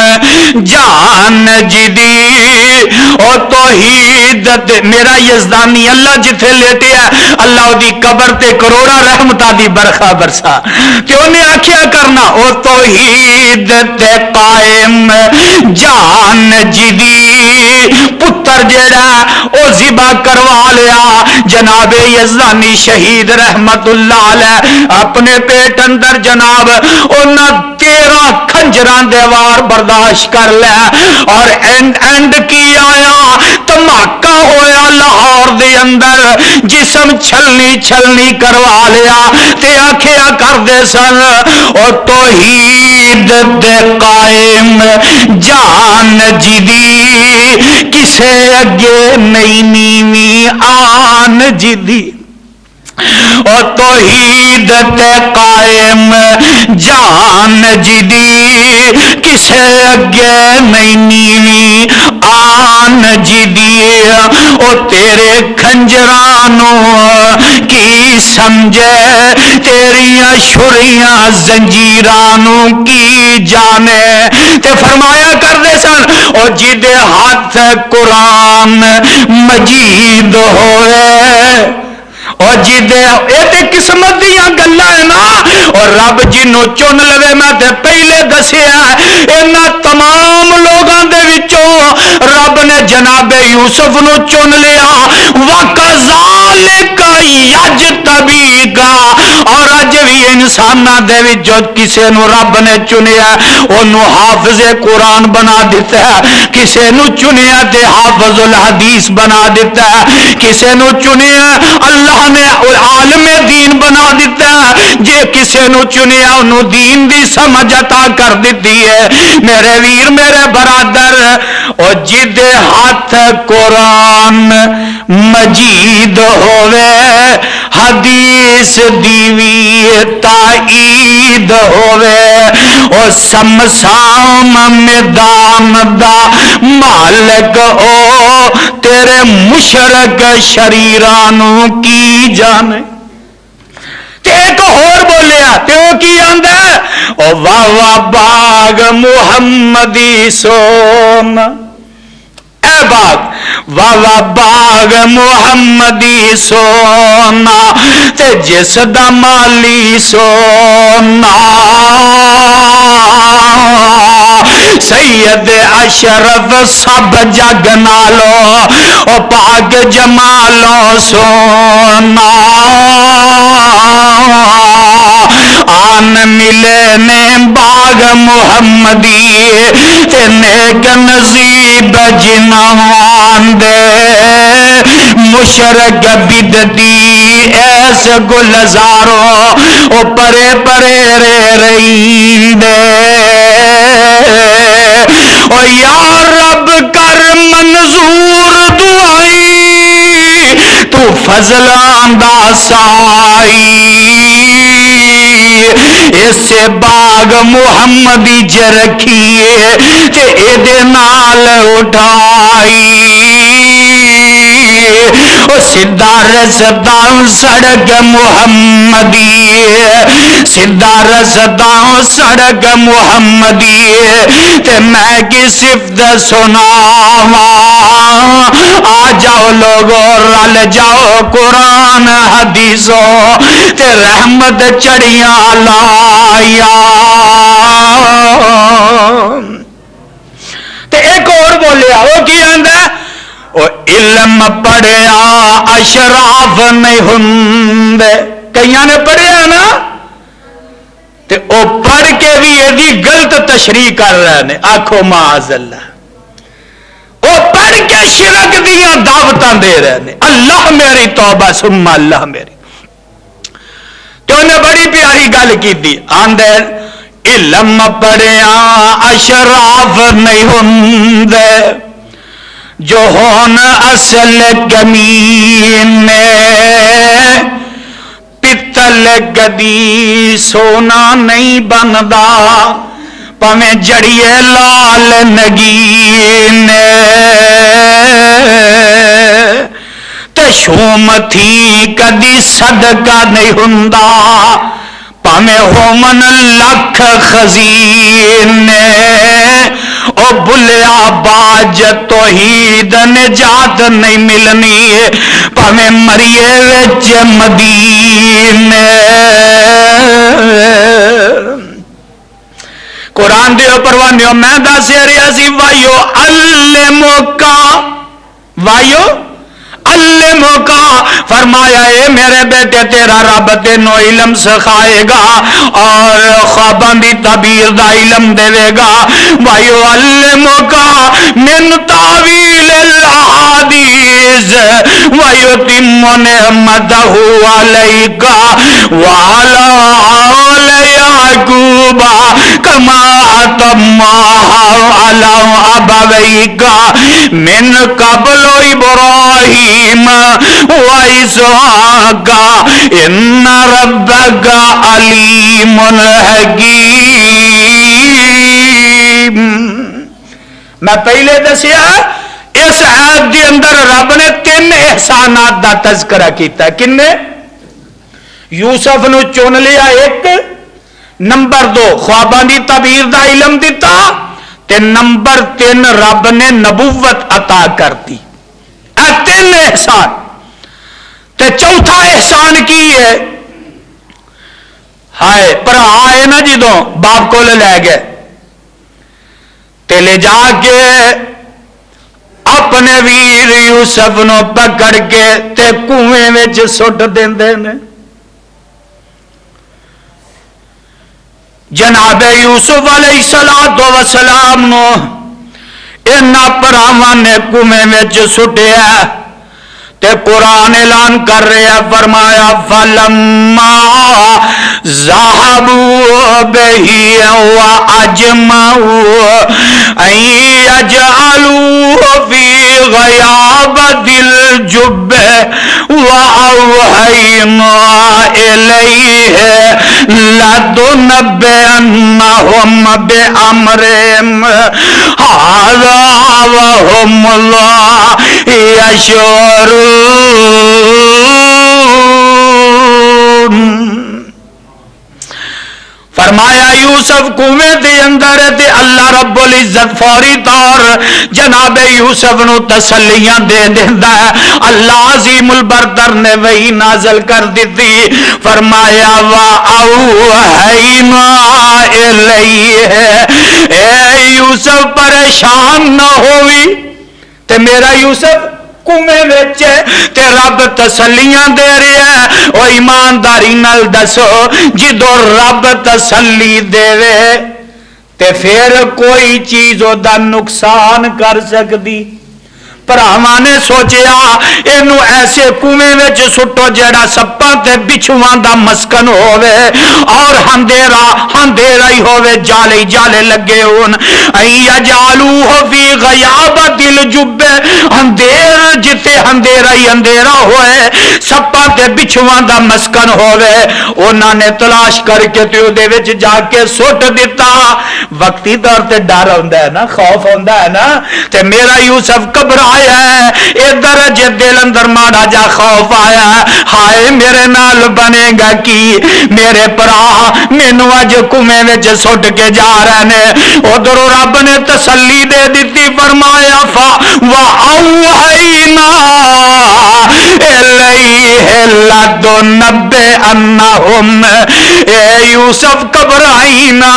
جان جدی او توحید تے میرا یزدانی اللہ جتھے لیٹے ہے اللہ دی قبر تے کروڑا رحمتہ دی برخا برسا تے انہیں آکھیا کرنا او توحید تے قائم جان جدی پتر جیڑا او ذبح کروا لیا جناب یزدانی شہید رحمت اللہ علیہ اپنے پیٹ اندر جناب انہاں 13 کھنجران دیوار برداشت کر لے اور اینڈ کی آیا دھماکہ ہویا لاہور دے اندر جسم چھلنی کروا لیا تے آکھیا کر دے سن اور توحید دے قائم جان جدی کسے اگے نہیں نیوی آن جدی او توحید تے قائم جان جدی کسے اگے نہیں نیوی آن جدی او تیرے کھنجرانو کی سمجھے تیریاں شریاں زنجیرانو کی جانے تے فرمایا کر دے سن او جدے ہاتھ قرآن مجید ہوئے اور جدے اے تے قسمت دیاں گلاں ہے نا اور رب جنوں چن لوے میں تے پہلے دسیا انہاں تمام لوگاں دے وچوں رب نے جناب یوسف نو چن لیا وَقَذَا ذالک یجتبیکا، اور اج بھی انساناں دے وچ جو کسے نو رب نے چنیا اونوں حافظ قرآن بنا دیتا ہے، کسے نو چنیا تے حافظ الحدیث بنا دیتا ہے، کسے نو چنیا اللہ نے عالم دین بنا دیتا ہے، جے کسے نو چنیا انہوں دین دی سمجھ عطا کر دیتی ہے۔ میرے ویر میرے برادر، او جدے ہاتھ قرآن مجید ہوئے، حدیث دیوی تائید ہوئے، او سمسام میدان دا مالک او تیرے مشرک شریرانو کی جانے۔ تے ایک اور بولیا تے وہ کی آندا ہے، او واہ واہ باغ محمدی سونا، اے باغ واہ واہ باغ محمدی سونا، تے جس دا مالی سونا، سید اشرف سب جگ نالو او پاک جمالو سونا، آن ملے نے باغ محمدی تے نیک نصیب جنوان دے، مشرق بدتی ایس گلزارو او پرے پرے رے رہیندے، او یا رب کر منظور دعائی تو فضلان دا سائی، اس سے باغ محمدی جرکھیے تے اے دے نال اٹھائی، او سدھا رزداں سڑک محمدی، سدھا رزداں سڑک محمدی، تے میں کی صفت سناواں، آ جاؤ لوگو رل جاؤ قرآن حدیثوں تے رحمت چڑیاں لایا۔ تے ایک اور بولیا، وہ کی آندا ہے، او علم پڑھیا اشراف نہیں ہوندے، کئیاں نے پڑھیا نا تے او پڑھ کے بھی ایدی غلط تشریح کر رہے نے، آکھو معاذ اللہ، وہ پڑھ کے شرک دیاں دعوتاں دے رہے نے، اللہ میری توبہ ثم اللہ میری۔ تو انہیں بڑی پیاری گل کی دی، آندے علم پڑھیا اشراف نہیں ہوندے، جو ہون اصل کمینے، پتل گدی سونا نہیں بندا، پاویں جڑیے لال نگینے، تے شوم تھی کدی صدقہ نہیں ہوندا، پاویں ہومن لکھ خزینے، او بلیا باج توحید نجات نہیں ملنی، پاویں مریے وچ مدینے۔ قرآن دیو پروانیو میں دسیا رہا سی، وایو علمکا، وایو علمکا، فرمایا اے میرے بیٹے تیرا رب تینو علم سکھائے گا اور خواباں دی تعبیر دا علم دے گا، وایو علمکا من تاویل الاحادیث ویتم نعمتہ علیک وعلی آل یعقوب کما اتمہا علی ابویک من قبل ابراہیم واسحاق ان ربک علیم حکیم۔ میں پہلے دسیا اس آیت کے اندر رب نے 3 احسانات دا تذکرہ کیتا، کنے؟ یوسف نو چن لیا 1، نمبر 2 خواباں دی تعبیر دا علم دیتا، تے نمبر 3 رب نے نبوت عطا کر دی۔ اے 3 احسان۔ تے چوتھا احسان کی ہے؟ ہائے پر آئے نا جدوں باپ کو لے گئے تے لے جا کے اپنے ویر یوسف نو پکڑ کے تے کنویں وچ سٹ دیندے نے. جناب یوسف علیہ السلام نو انہاں پراواں نے کنویں وچ سٹیا تے قرآن اعلان کر رہا فرمایا فلما ذهبوا به واجمعوا ان يجعلوه في غيابة الجب واوحينا اليه لتنبئنهم بأمرهم هذا وهم لا يشعرون. فرمایا یوسف کنویں دے اندر تے اللہ رب العزت فوری طور جناب یوسف نو تسلیاں دے دیندا ہے. اللہ عظیم البرتر نے وحی نازل کر دیتی. فرمایا وا اوحینا الیہ اے یوسف پریشان نہ ہوئی تے میرا یوسف کنویں وچ تے رب تسلیاں دے رہا ہے. او ایمانداری نال دسو جدو رب تسلی دے تے پھر کوئی چیز او دا نقصان کر سکدی؟ بھراواں نے سوچیا اینو ایسے کنویں وچ سٹو جیڑا سپاں تے بچھواں دا مسکن ہووے اور اندھیرا ہی ہووے جالے جالے لگے ہون. یجعلوہ فی غیابۃ الجب اندھیر جتے اندھیرا ہی اندھیرا ہوئے سپاں تے بچھواں دا مسکن ہووے انہاں نے تلاش کر کے تے دے وچ جا کے سٹ دتا. وقتی طور تے ڈر ہوندا ہے نا, خوف ہوندا ہے نا, تے میرا یوسف گھبرایا ہے. ادھر جے دل اندر ماڑا جا خوف آیا ہے ہائے میرے نال بنے گا کی, میرے پرا مینو اج کنویں وچ سٹ کے جا رہے نے. ادھر رب نے تسلی دے دیتی. فرمایا وَأَوْحَيْنَا إِلَيْهِ لَتُنَبِّئَنَّهُمْ اے یوسف گھبرائی نہ,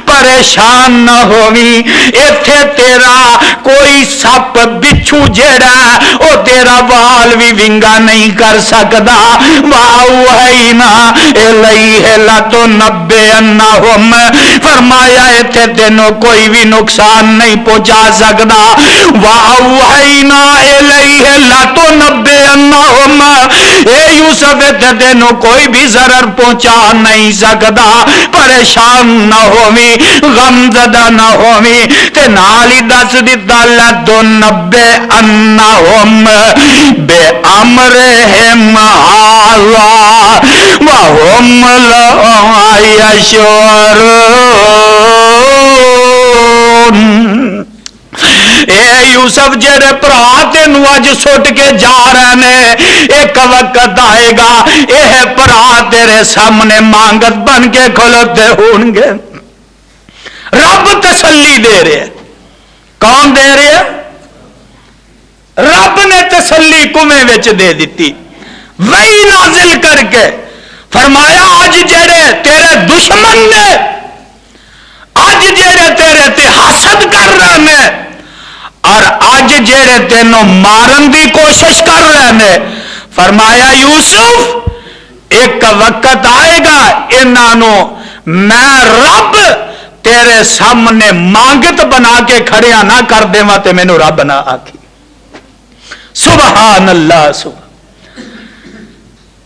پریشان نہ ہووی. ایتھے تیرا کوئی سپ بچھو جیڑا او تیرا وال بھی ونگا نہیں کر سکدا. وَأَوْحَيْنَا إِلَيْهِ لَتُنَبِّئَنَّهُمْ فرمایا ایتھے تینوں کوئی بھی نقصان نہیں پہنچا سکدا. وَأَوْحَيْنَا إِلَيْهِ لَتُنَبِّئَنَّهُمْ اے یوسف ایتھے تینوں کوئی بھی ضرر پہنچا نہیں سکدا. پریشان نہ ہووی, غم زدہ نہ ہووی. تے نال ہی دس دتا لَتُنَبِّئَنَّهُمْ بِأَمْرِهِمْ هَذَا وَهُمْ لَا يَشْعُرُونَ. اے یوسف جڑے برا تینوں اج سٹ کے جا رہے نے, ایک وقت آئے گا اے برا تیرے سامنے مانگت بن کے کھلوتے ہون گے. رب تسلی دے رہے. کون دے رہے؟ رب نے تسلی کنویں وچ دے دیتی. وہی نازل کر کے فرمایا اج جڑے تیرے دشمن نے, اج جڑے تیرے تے حسد کر رہے نے اور اج جڑے تینوں مارن دی کوشش کر رہے نے, فرمایا یوسف ایک وقت آئے گا انہاں میں رب تیرے سامنے مانگت بنا کے کھڑیا نہ کر دیواں تے مینوں رب نہ آکھی. سبحان اللہ.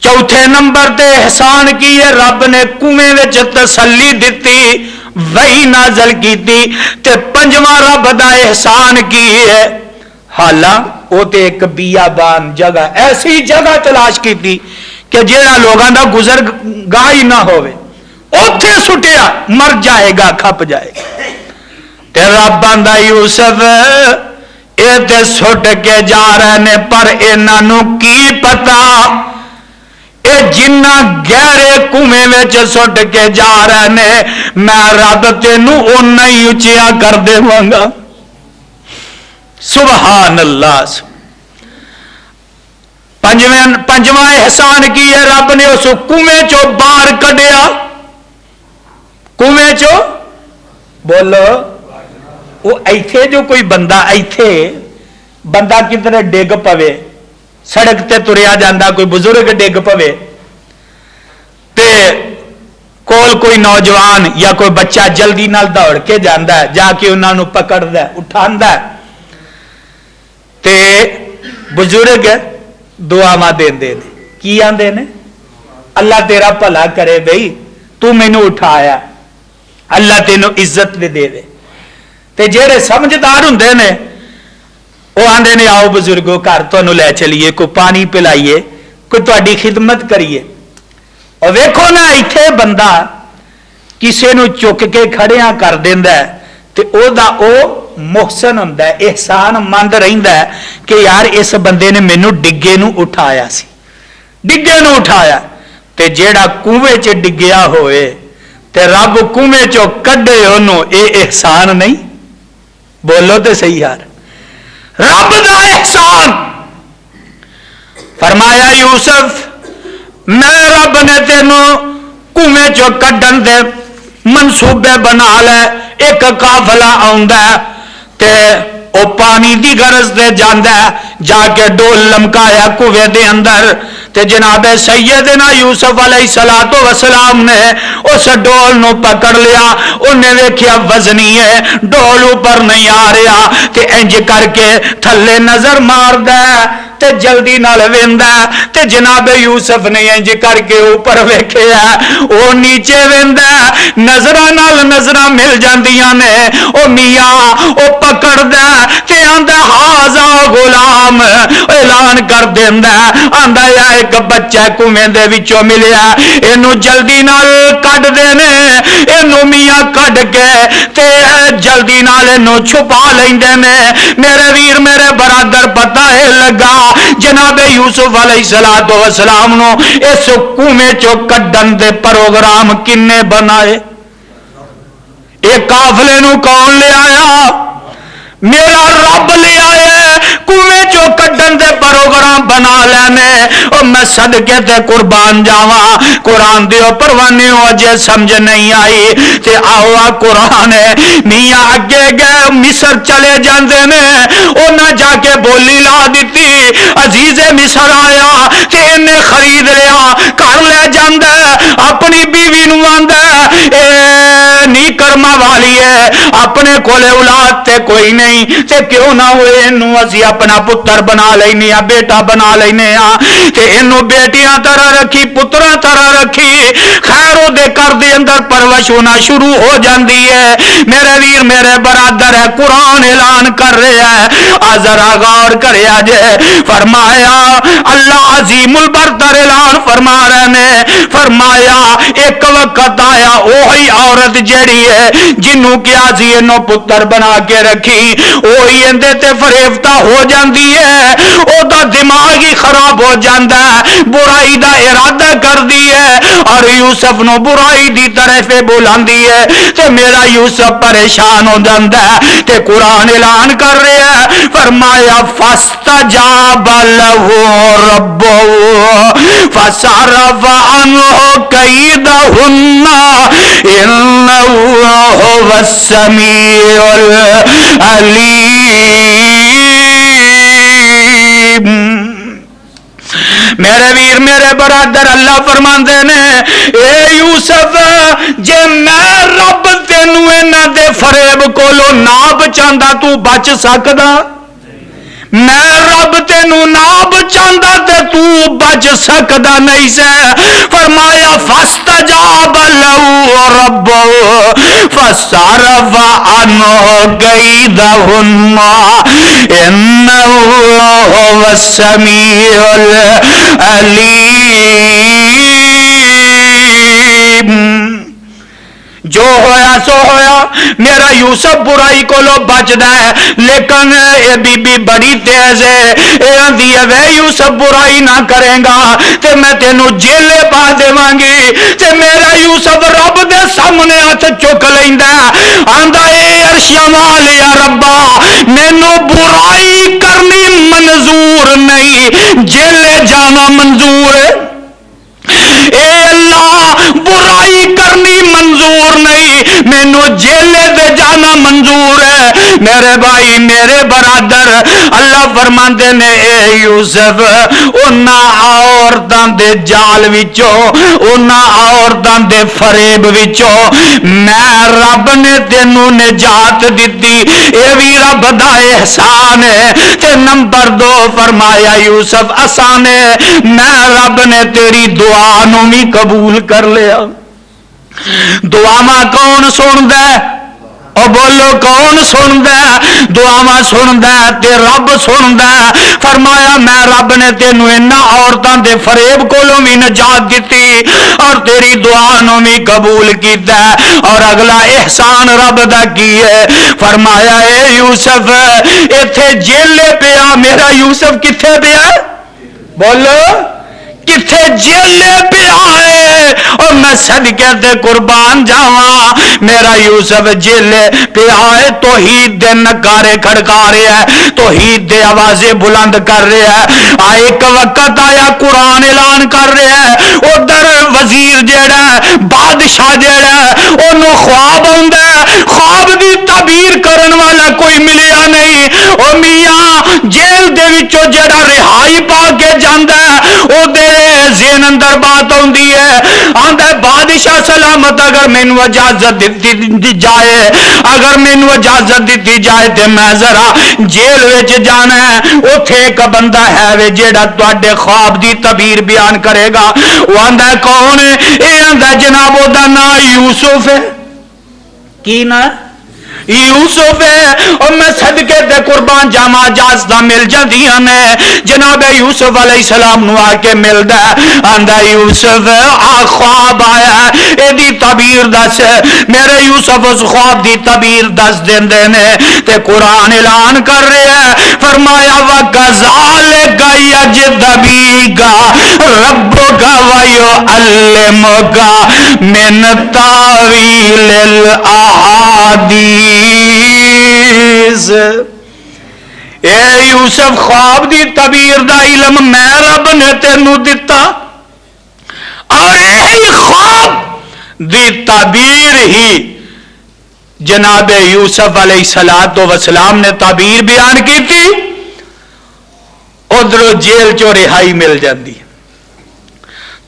چوتھے نمبر تے احسان کی ہے رب نے کنویں وچ تسلی دتی, وہی نازل کیتی. تے پنجواں رب دا احسان کی ہے حالاں او تے ایک بیابان جگہ ایسی جگہ تلاش کیتی کہ جہاں لوگاں دا گزر گاہ ہی نہ ہوئے, اوتھے سٹیا مر جائے گا کھپ جائے گا. تے رب آندا یوسف اے تے سٹ کے جا رہے نے پر انہاں نو کی پتا اے جنہ گہرے کنویں وچ سٹ کے جا رہے نے میں رب تینوں اُنہ ہی اچیا کر دیواں گا. سبحان اللہ. پنجواں احسان کی ہے رب نے اس کنویں چو باہر کڈیا. کنویں چو بولو وہ ایتھے جو کوئی بندہ ایتھے بندہ کدھر ڈگ پوے سڑک تے تریا جاندہ کوئی بزرگ ڈگ پوے تے کول کوئی نوجوان یا کوئی بچہ جلدی نال دوڑ کے جاندہ ہے جا کے انہاں نو پکڑ دے اٹھاندہ ہے تے بزرگ دعا ماں دین دے کی آندے نے اللہ تیرا بھلا کرے بھئی تو میں نو اٹھایا اللہ تینو عزت دے دے تے جیڑے سمجھدار ہوندے نے وہ آندے نے آؤ بزرگوں گھر تانوں لے چلیے کوئی پانی پلائیے کوئی تہاڈی خدمت کریے اور ویکھو نا ایتھے بندہ کسے نو چک کے کھڑیاں کر دیندا ہے تے او دا او محسن ہوندا ہے احسان مند رہندا ہے کہ یار اس بندے نے مینوں ڈگے نو اٹھایا سی ڈگے نو اٹھایا تے جیڑا کنویں چ ڈگیا ہوئے تے رب کنویں چوں کڈے اونوں اے احسان نہیں بولو تے صحیح یار رب دا احسان فرمایا یوسف میں رب نے تینوں کنویں چوں کڈن دے منصوبے بنا لے ایک قافلہ آوندا ہے تے او پانی دی غرض دے جاندا ہے جا کے ڈول لمکایا کنویں دے اندر تے جناب سیدنا یوسف علیہ السلام نے اس ڈول نو پکڑ لیا انہیں ویکھیا وزنی ہے ڈول اوپر نہیں آ رہا تے انج کر کے تھلے نظر مار دے تے جلدی نال ویندا تے جناب یوسف نے انج کر کے اوپر ویکھیا او نیچے ویندا نظراں نال نظراں مل جاندیاں نے او میاں او پکڑ دے تے آندا ہاذا غلام اعلان کر دیندا آندا یا ایک بچہ کنویں دے وچوں ملیا اینو جلدی نال کڈ دینے اینو میاں کڈ کے تے جلدی نال اینو چھپا لیندے نے میرے ویر میرے برادر پتہ ہے لگا جناب یوسف علیہ السلام نو اس کنویں چوں کڈن دے پروگرام کنے بنائے ایک قافلے نو کون لے آیا میرا رب لے آیا کنویں چوں کڈن دے پروگرام بنا لینے اور میں صدقے تے قربان جاواں قرآن دیو پروانے ہو جے سمجھ نہیں آئی تے آوا قرآن ہے میاں اگے گئے مصر چلے جاندے نے انہاں جا کے بولی لا دیتی عزیز مصر آیا تے انہیں خرید لیا گھر لے جاندے اپنی بیوی نو آندا اے نی کرما والی ہے اپنے کولے اولاد تے کوئی نہیں تے کیوں نہ ہوئے انو اسی اپنا پتر بنا لینے یا بیٹا بنا لینے تے انو بیٹیاں طرح رکھی پترہ طرح رکھی خیروں دے کر دے اندر پرورش ہونا شروع ہو جاندی ہے میرے ویر میرے برادر ہے قرآن اعلان کر رہا ہے ذرا غور کریا جے فرمایا اللہ عظیم البرتر اعلان فرما رہے نے فرمایا ایک وقت آیا وہی عورت جڑی ہے جنوں کیا سی انو پتر بنا کے رکھی وہی اندے تے فریفتہ ہو جاندی ہے او دا دماغ ہی خراب ہو جاندہ ہے برائی دا ارادہ کر دی ہے اور یوسف نو برائی دی طرف بلاندی ہے تے میرا یوسف پریشان ہو جاندہ ہے تے قرآن اعلان کر رہے ہیں فرمایا فاستجاب لہو ربو فصرف عنہ کیدہن انہو هو السمیع العلیم میرے ویر میرے برادر اللہ فرماندے نے اے یوسف جے میں رب تینوں انہاں دے فریب کولو نہ بچاندا تو بچ سکدا میں رب تینوں نہ بچاندا تے تو بچ سکدا نہیں سے فرمایا فاستجاب لہو ربو فصرف عنہ کیدہن انہ هو السمیع العلیم جو ہویا سو ہویا میرا یوسف برائی کو لو بچدا ہے لیکن اے بی بی بڑی تیز ہے اے آندھی ہے وے یوسف برائی نہ کریں گا تے میں تینوں جیلے پا دیواں گی تے میرا یوسف رب دے سامنے ہاتھ چک لیندا آندا اے عرشاں والیا ربا مینوں برائی کرنی منظور نہیں جیلے جانا منظور ہے اے اللہ برائی کرنی منظور نہیں مینو جیلے دے جانا منظور ہے۔ میرے بھائی میرے برادر، اللہ فرماندے نے اے یوسف انہاں عورتاں دے جال وچوں، انہاں عورتاں دے فریب وچوں میں رب نے تینوں نجات دتی، اے بھی رب دا احسان ہے۔ تے نمبر 2 فرمایا یوسف آسان ہے، میں رب نے تیری دعا نو بھی قبول کر لیا۔ دعاواں کون سندا ہے؟ او بولو کون سندا ہے؟ دعاواں سندا ہے تے رب سندا ہے۔ فرمایا میں رب نے تینوں انہاں عورتاں دے فریب کولوں بھی نجات دتی اور تیری دعا نو بھی قبول کیتا ہے۔ اور اگلا احسان رب دا کی ہے؟ فرمایا اے یوسف ایتھے جیلے پیا، میرا یوسف کتھے پیا؟ بولو کتھے؟ جیلے پیا ہے۔ اور میں صدقے تے قربان جاواں، میرا یوسف جیلے پیا ہے، توحید دے نکارے کھڑکا رہا ہے، توحید دے آوازیں بلند کر رہا ہے۔ ایک وقت آیا قرآن اعلان کر رہا ہے، ادھر وزیر جیڑا ہے، بادشاہ جیڑا ہے، انہوں خواب آندا ہے، خواب دی تعبیر کرن والا کوئی ملیا نہیں۔ او میاں جیل دے وچوں جیڑا رہائی پا کے جاندا ہے، او دے ذہن اندر بات آندی ہے، آندا ہے بادشاہ سلامت اگر مینوں اجازت دتی جائے، اگر مینوں اجازت دتی جائے تے میں ذرا جیل وچ جانا ہے، اوتھے ایک بندہ ہے وے جیڑا تواڈے خواب دی تعبیر بیان کرے گا۔ وہ آندا ہے کون ہے؟ اے آندا ہے جناب او دا نام یوسف ہے۔ کی نا؟ یوسف ہے۔ اور میں صدقے تے قربان جاواں اجازت مل جاندیاں نے، جناب یوسف علیہ السلام نو آ کے ملدا ہے، آندا یوسف آ خواب آیا ہے، اے دی تعبیر دس۔ میرے یوسف اس خواب دی تعبیر دس دیندے نے تے قرآن اعلان کر رہا ہے، فرمایا وَكَذَلِكَ يَجْتَبِيكَ رَبُّكَ وَيُعَلِّمُكَ مِنْ تَأْوِيلِ الْأَحَادِيثِ۔ اے یوسف خواب دی تعبیر دا علم میں رب نے تینوں دتا، اور یہی خواب دی تعبیر ہی جناب یوسف علیہ السلام نے تعبیر بیان کی تھی، ادھر جیل چو رہائی مل جاتی۔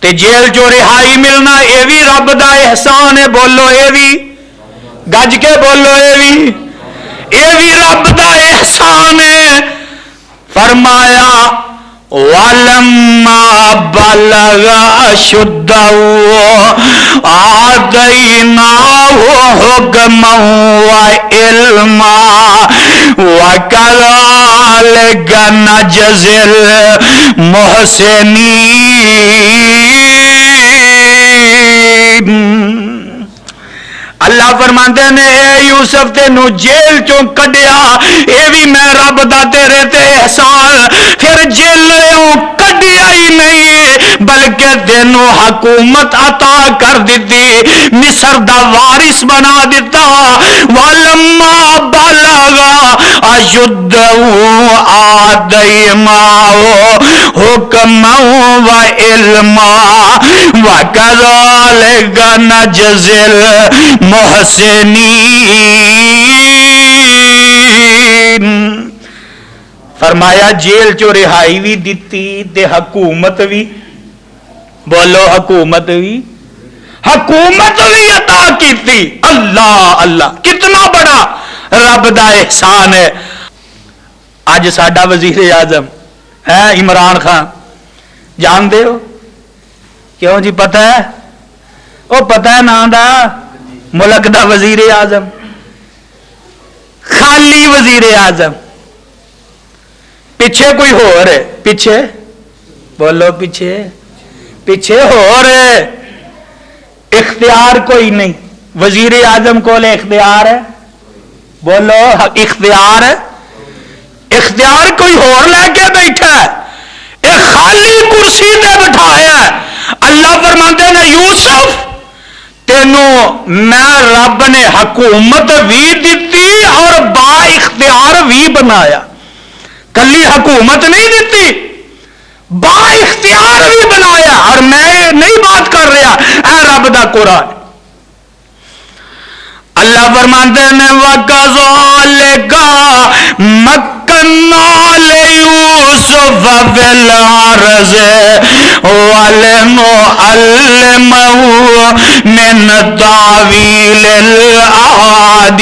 تے جیل چو رہائی ملنا اے بھی رب دا احسان ہے، بولو اے بھی گج کے بولو اے بھی رب دا احسان ہے۔ فرمایا وَلَمَّا بَلَغَ أَشُدَّهُ آتَيْنَاهُ حُكْمًا وَعِلْمًا وَكَذَلِكَ نَجْزِي الْمُحْسِنِينَ۔ اللہ فرماندے نے اے یوسف تینوں جیل چوں کڈیا، اے بھی میں رب دا تیرے تے احسان۔ پھر جیلوں کڈیا ہی نہیں بلکہ تینوں حکومت عطا کر دیتی، مصر دا وارث بنا دیتا۔ وَلَمَّا بَلَغَ أَشُدَّهُ آتَيْنَاهُ حُكْمًا وَعِلْمًا وَكَذَلِكَ نَجْزِي الْمُحْسِنِينَ۔ فرمایا جیل چو رہائی بھی دیتی تے حکومت بھی، بولو حکومت بھی عطا کیتی۔ اللہ اللہ کتنا بڑا رب دا احسان ہے۔ اج ساڈا وزیر اعظم ہے عمران خان، جان دے ہو کیوں جی؟ پتہ ہے وہ پتہ ہے نا دا ملک دا وزیر اعظم، خالی وزیر اعظم، پیچھے کوئی ہو رہے، پیچھے بولو پیچھے ہو رہے، اختیار کوئی نہیں۔ وزیر اعظم کو اختیار ہے، بولو اختیار کوئی اور لے کے بیٹھا ہے، ایک خالی کرسی تے بٹھایا ہے۔ اللہ فرماندے نے یوسف تینوں میں رب نے حکومت بھی دیتی اور با اختیار بھی بنایا۔ کلی حکومت نہیں دیتی، با اختیار بھی بنایا۔ اور میں نہیں بات کر رہا، اے رب دا قرآن، اللہ فرماتے نے وَكَذَلِكَ مَكَّنَّا لِيُوسُفَ فِي الْأَرْضِ وَلِنُعَلِّمَهُ مِنْ تَأْوِيلِ الْأَحَادِيثِ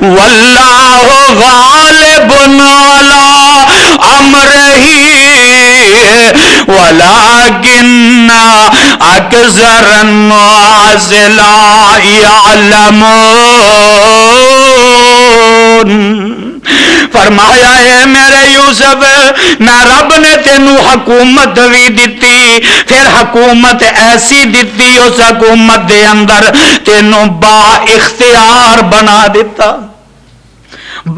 وَاللَّهُ غَالِبٌ عَلَى أَمْرِهِ وَلَكِنَّ أَكْثَرَ النَّاسِ لَا يَعْلَمُونَ۔ فرمایا ہے میرے یوسف، میں رب نے تینوں حکومت بھی دیتی، پھر حکومت ایسی دیتی، اس حکومت دے اندر تینوں با اختیار بنا دیتا،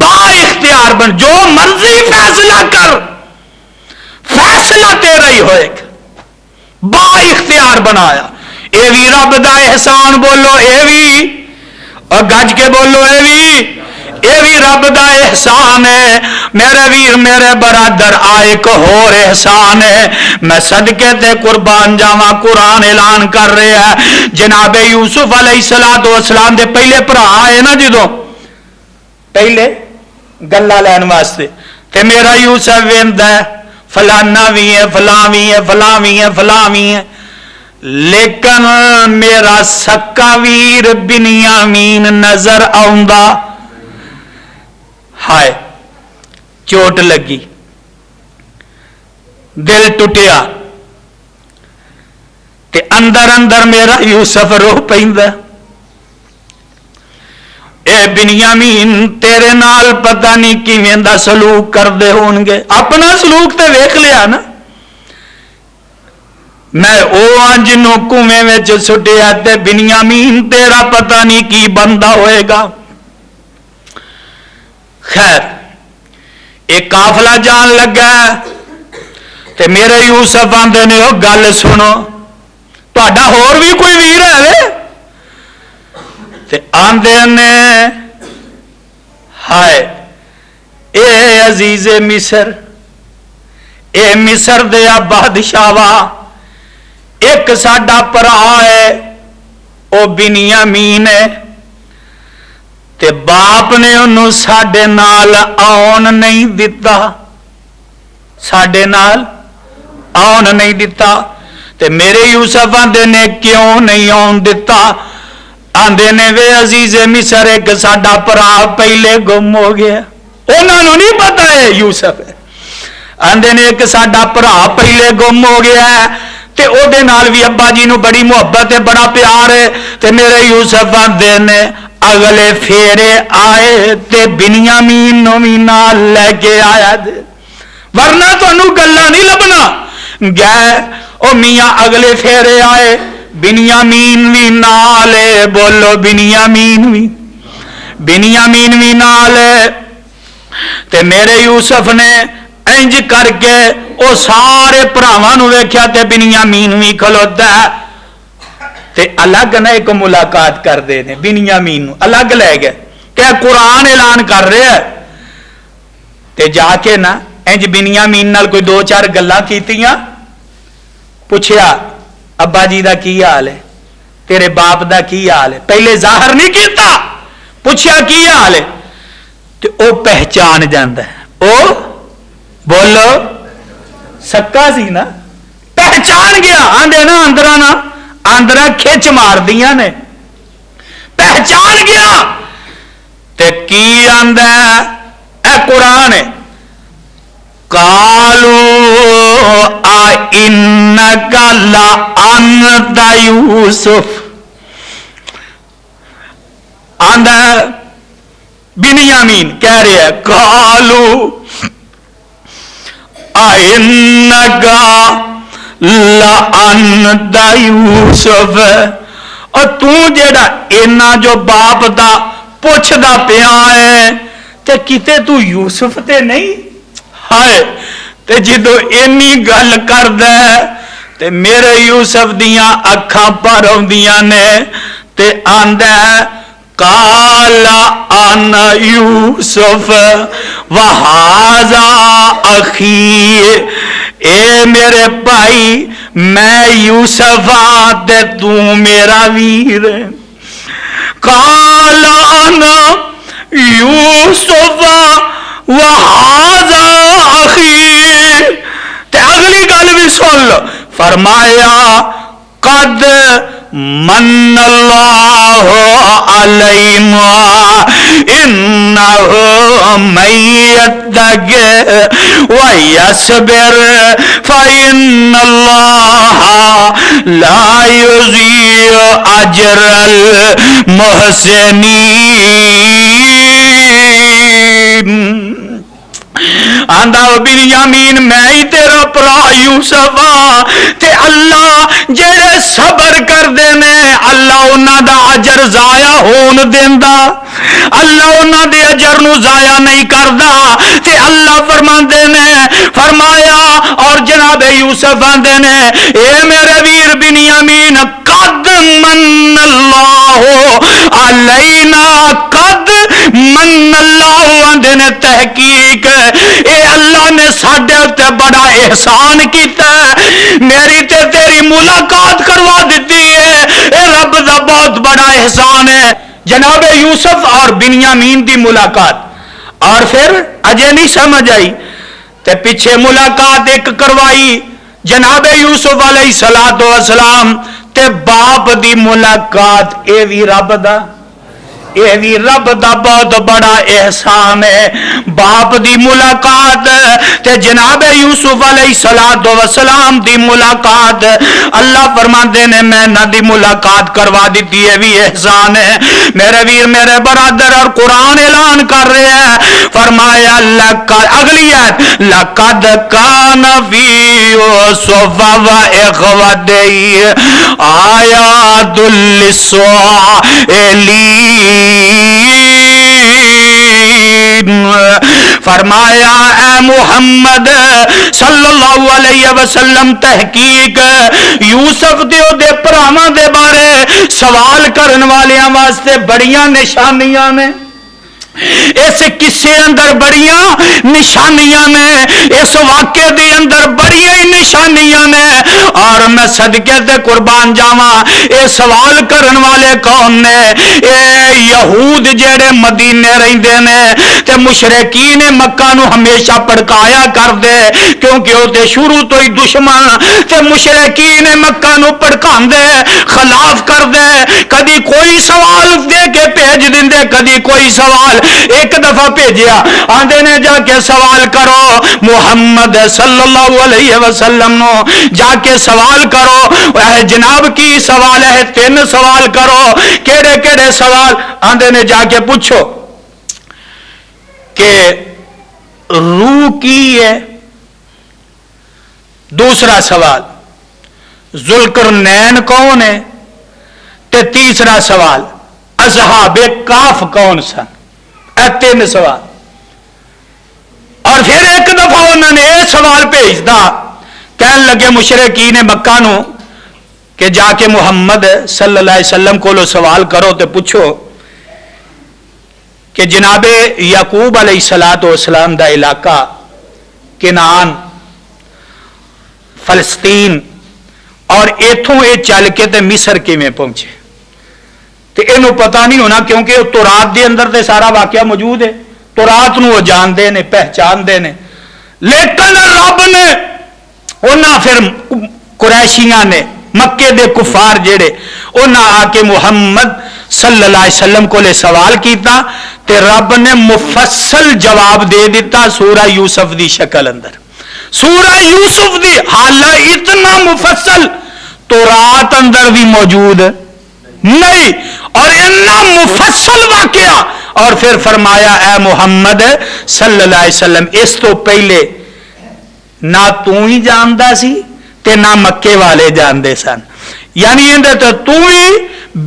با اختیار بن، جو مرضی فیصلہ کر، فیصلہ تیرا ہی ہوئے گا، با اختیار بنایا۔ اے بھی رب دا احسان، بولو اے بھی، اور گج کے بولو اے بھی رب دا احسان ہے میرے ویر میرے برادر۔ آئے ایک اور احسان ہے، میں صدقے تے قربان جاواں، قرآن اعلان کر رہے ہیں جناب یوسف علیہ السلام دے پہلے بھرا آئے نا، جدوں پہلے گلا لین واسطے تے میرا یوسف ویندا ہے فلانا بھی ہے، فلاں بھی ہے، فلاں بھی ہے، فلاں بھی ہے، لیکن میرا سکا ویر بنیامین نظر آؤندا، ہائے چوٹ لگی، دل ٹوٹیا تے اندر اندر میرا یوسف رو پیندا، اے بنیامین تیرے نال پتہ نہیں کیویں دا سلوک کردے ہون گے، اپنا سلوک تے ویکھ لیا نا، میں او ہاں جنوں کنویں وچ سٹیا تے بنیامین تیرا پتہ نہیں کی بندہ ہوئے گا۔ خیر ایک قافلہ جان لگا تے میرے یوسف آندے نے او گل سنو، تہاڈا ہور بھی کوئی ویر ہے تے آندے نے ہائے اے عزیز مصر، اے مصر دیا بادشاہا، ایک ساڈا پرا ہے او بنیامین ہے تے باپ نے انہوں ساڈے نال آن نہیں دیتا، ساڈے نال آن نہیں دیتا تے میرے یوسف آندے نے کیوں نہیں آن دیتا؟ آندے نے وے عزیز مصر ایک ساڈا پرا پہلے گم ہو گیا، انہوں نے نہیں پتا ہے یوسف ہے، آندے نے ایک ساڈا پرا پہلے گم ہو گیا ہے تے او دے نال بھی ابا جی نو بڑی محبت ہے، بڑا پیار ہے تے میرے یوسف آندے نے اگلے پھیرے آئے تے بنیامین نو بھی نال لے کے آیا دے، ورنہ تانوں گلاں نہیں لبنا گئے او میاں اگلے پھیرے آئے بنیامین بھی نال ہے، بولو بنیامین بھی نال ہے تے میرے یوسف نے انج کر کے او سارے بھراواں نو ویکھیا تے بنیامین بھی کھلوتا ہے تے الگ نہ ایک ملاقات کر دے نے، بنیامین نو الگ لے گئے کہ قرآن اعلان کر رہے ہے تے جا کے نا انج بنیامین نال کوئی دو چار گلاں کیتیاں، پوچھیا ابا جی دا کی حال ہے، تیرے باپ دا کی حال ہے، پہلے ظاہر نہیں کیتا، پوچھیا کی حال ہے تے او پہچان جاندا ہے، او بولو سکا سی نا، پہچان گیا، آندے نا اندرا کھچ مار دیاں نے، پہچان گیا تے کی آندا اے قرآن ہے قالوا اِنَّكَ لَأَنْتَ یوسف، آندا بنیامین کہہ رہے ہیں قالوا اِنَّكَ لَأَنْتَ یوسف، اور تو جیڑا اینا جو باپ دا پوچھ دا پیا ہے تے کتے تو یوسف تے نہیں؟ ہائے تے جدو اینی گل کر دے تے میرے یوسف دیاں اکھاں پر ہوندیاں نے تے آندا ہے قال انا یوسف وہذا اخی، اے میرے بھائی میں یوسف تے تو میرا ویر، قال انا یوسف وہذا اخی، تے اگلی گل بھی سن لو، فرمایا قد من اللہ علینا انہ من یتق ویصبر فإن اللہ لا یضیع اجر المحسنین۔ آندا بنیامین میں ہی تیرا پرا یوسف تے اللہ جڑے صبر کردے نے اللہ انہاں دا اجر ضائع ہون دیندا، اللہ انہاں دے اجر نو ضائع نہیں کردا۔ تے اللہ فرماندے نے، فرمایا اور جناب یوسف آندے نے اے میرے ویر بنیامین قد من اللہ علینا، قد من اللہ آندے نے تحقیق اے اللہ نے ساڈے تے بڑا احسان کیتا ہے، میری تے تیری ملاقات کروا دیتی ہے، اے رب دا بہت بڑا احسان ہے۔ جناب یوسف اور بنیامین دی ملاقات، اور پھر اجے نہیں سمجھ آئی تے پیچھے ملاقات ایک کروائی جناب یوسف علیہ السلام تے باپ دی ملاقات، اے بھی رب دا بہت بڑا احسان ہے۔ باپ دی ملاقات تے جناب یوسف علیہ السلام دی ملاقات، اللہ فرماندے نے میں نہ دی ملاقات کروا دیتی ہے بھی احسان ہے میرے ویر میرے برادر۔ اور قرآن اعلان کر رہے ہیں، فرمایا اگلی ہے لقد کان فی یوسف و اخوتہ آیات للسائلین، فرمایا اے محمد صلی اللہ علیہ وسلم تحقیق یوسف دے پراواں دے بارے سوال کرن والیاں واسطے بڑیاں نشانیاں نے، اس قصے اندر بڑیاں نشانیاں نے، اس واقعے دے اندر بڑیاں نشانیاں نے۔ اور میں صدقے تے قربان جاواں، اے سوال کرن والے کون نے؟ اے یہود جڑے مدینے رہندے نے تے مشرکین مکہ نو ہمیشہ پڑکایا کردے، کیونکہ او تے شروع تو ہی دشمن تے مشرکین مکہ نو پڑکاندے، خلاف کردے، کدی کوئی سوال دے کے بھیج دیندے، کدی کوئی سوال۔ ایک دفعہ بھیجیا، آندے نے جا کے سوال کرو محمد صلی اللہ علیہ وسلم نو، جا کے سوال کرو۔ جناب کی سوال ہے؟ 3 سوال کرو۔ کیڑے کیڑے سوال؟ آندے نے جا کے پوچھو کہ روح کی ہے، دوسرا سوال ذوالقرنین کون ہے، تے تیسرا سوال اصحاب کاف کون سن۔ 3 سوال۔ اور پھر ایک دفعہ انہوں نے یہ سوال بھیجدا، کہن لگے مشرکین مکہ نو کہ جا کے محمد صلی اللہ علیہ وسلم کو سوال کرو تے پوچھو کہ جناب یعقوب علیہ السلام دا علاقہ کنعان فلسطین، اور ایتھوں یہ چل کے تے مصر کیویں پہنچے؟ تے اینو پتہ نہیں ہونا، کیونکہ تورات دے اندر تے سارا واقعہ موجود ہے، تورات نو وہ جاندے نے، پہچاندے نے، لیکن رب نے انہاں پھر قریشیاں نے مکے دے کفار جڑے انہاں آ کے محمد صلی اللہ علیہ وسلم کو لے سوال کیتا تے رب نے مفصل جواب دے دیتا سورہ یوسف دی شکل اندر۔ سورہ یوسف دی حالہ اتنا مفصل تورات اندر بھی موجود نہیں، اور اتنا مفصل واقعہ۔ اور پھر فرمایا اے محمد صلی اللہ علیہ وسلم اس تو پہلے نہ تو ہی جاندا سی تے نہ مکے والے جاندے سن، یعنی اندر تو ہی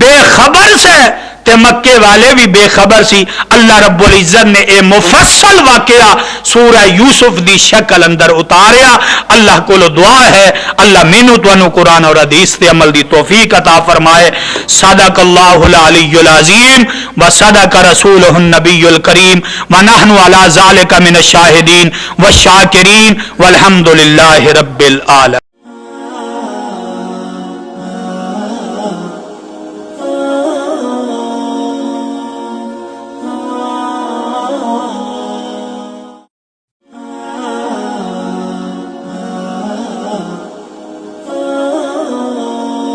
بے خبر سے تے مکے والے بھی بے خبر سی۔ اللہ رب العزت نے اے مفصل واقعہ سورہ یوسف دی شکل اندر اتاریا۔ اللہ کو دعا ہے اللہ مینو تانوں قرآن اور حدیث تے عمل دی توفیق عطا فرمائے۔ صدق اللہ العلی العظیم و صدق رسولہ النبی الکریم و نحن علی ذالک من الشاہدین والشاکرین والحمد للہ رب العالمین۔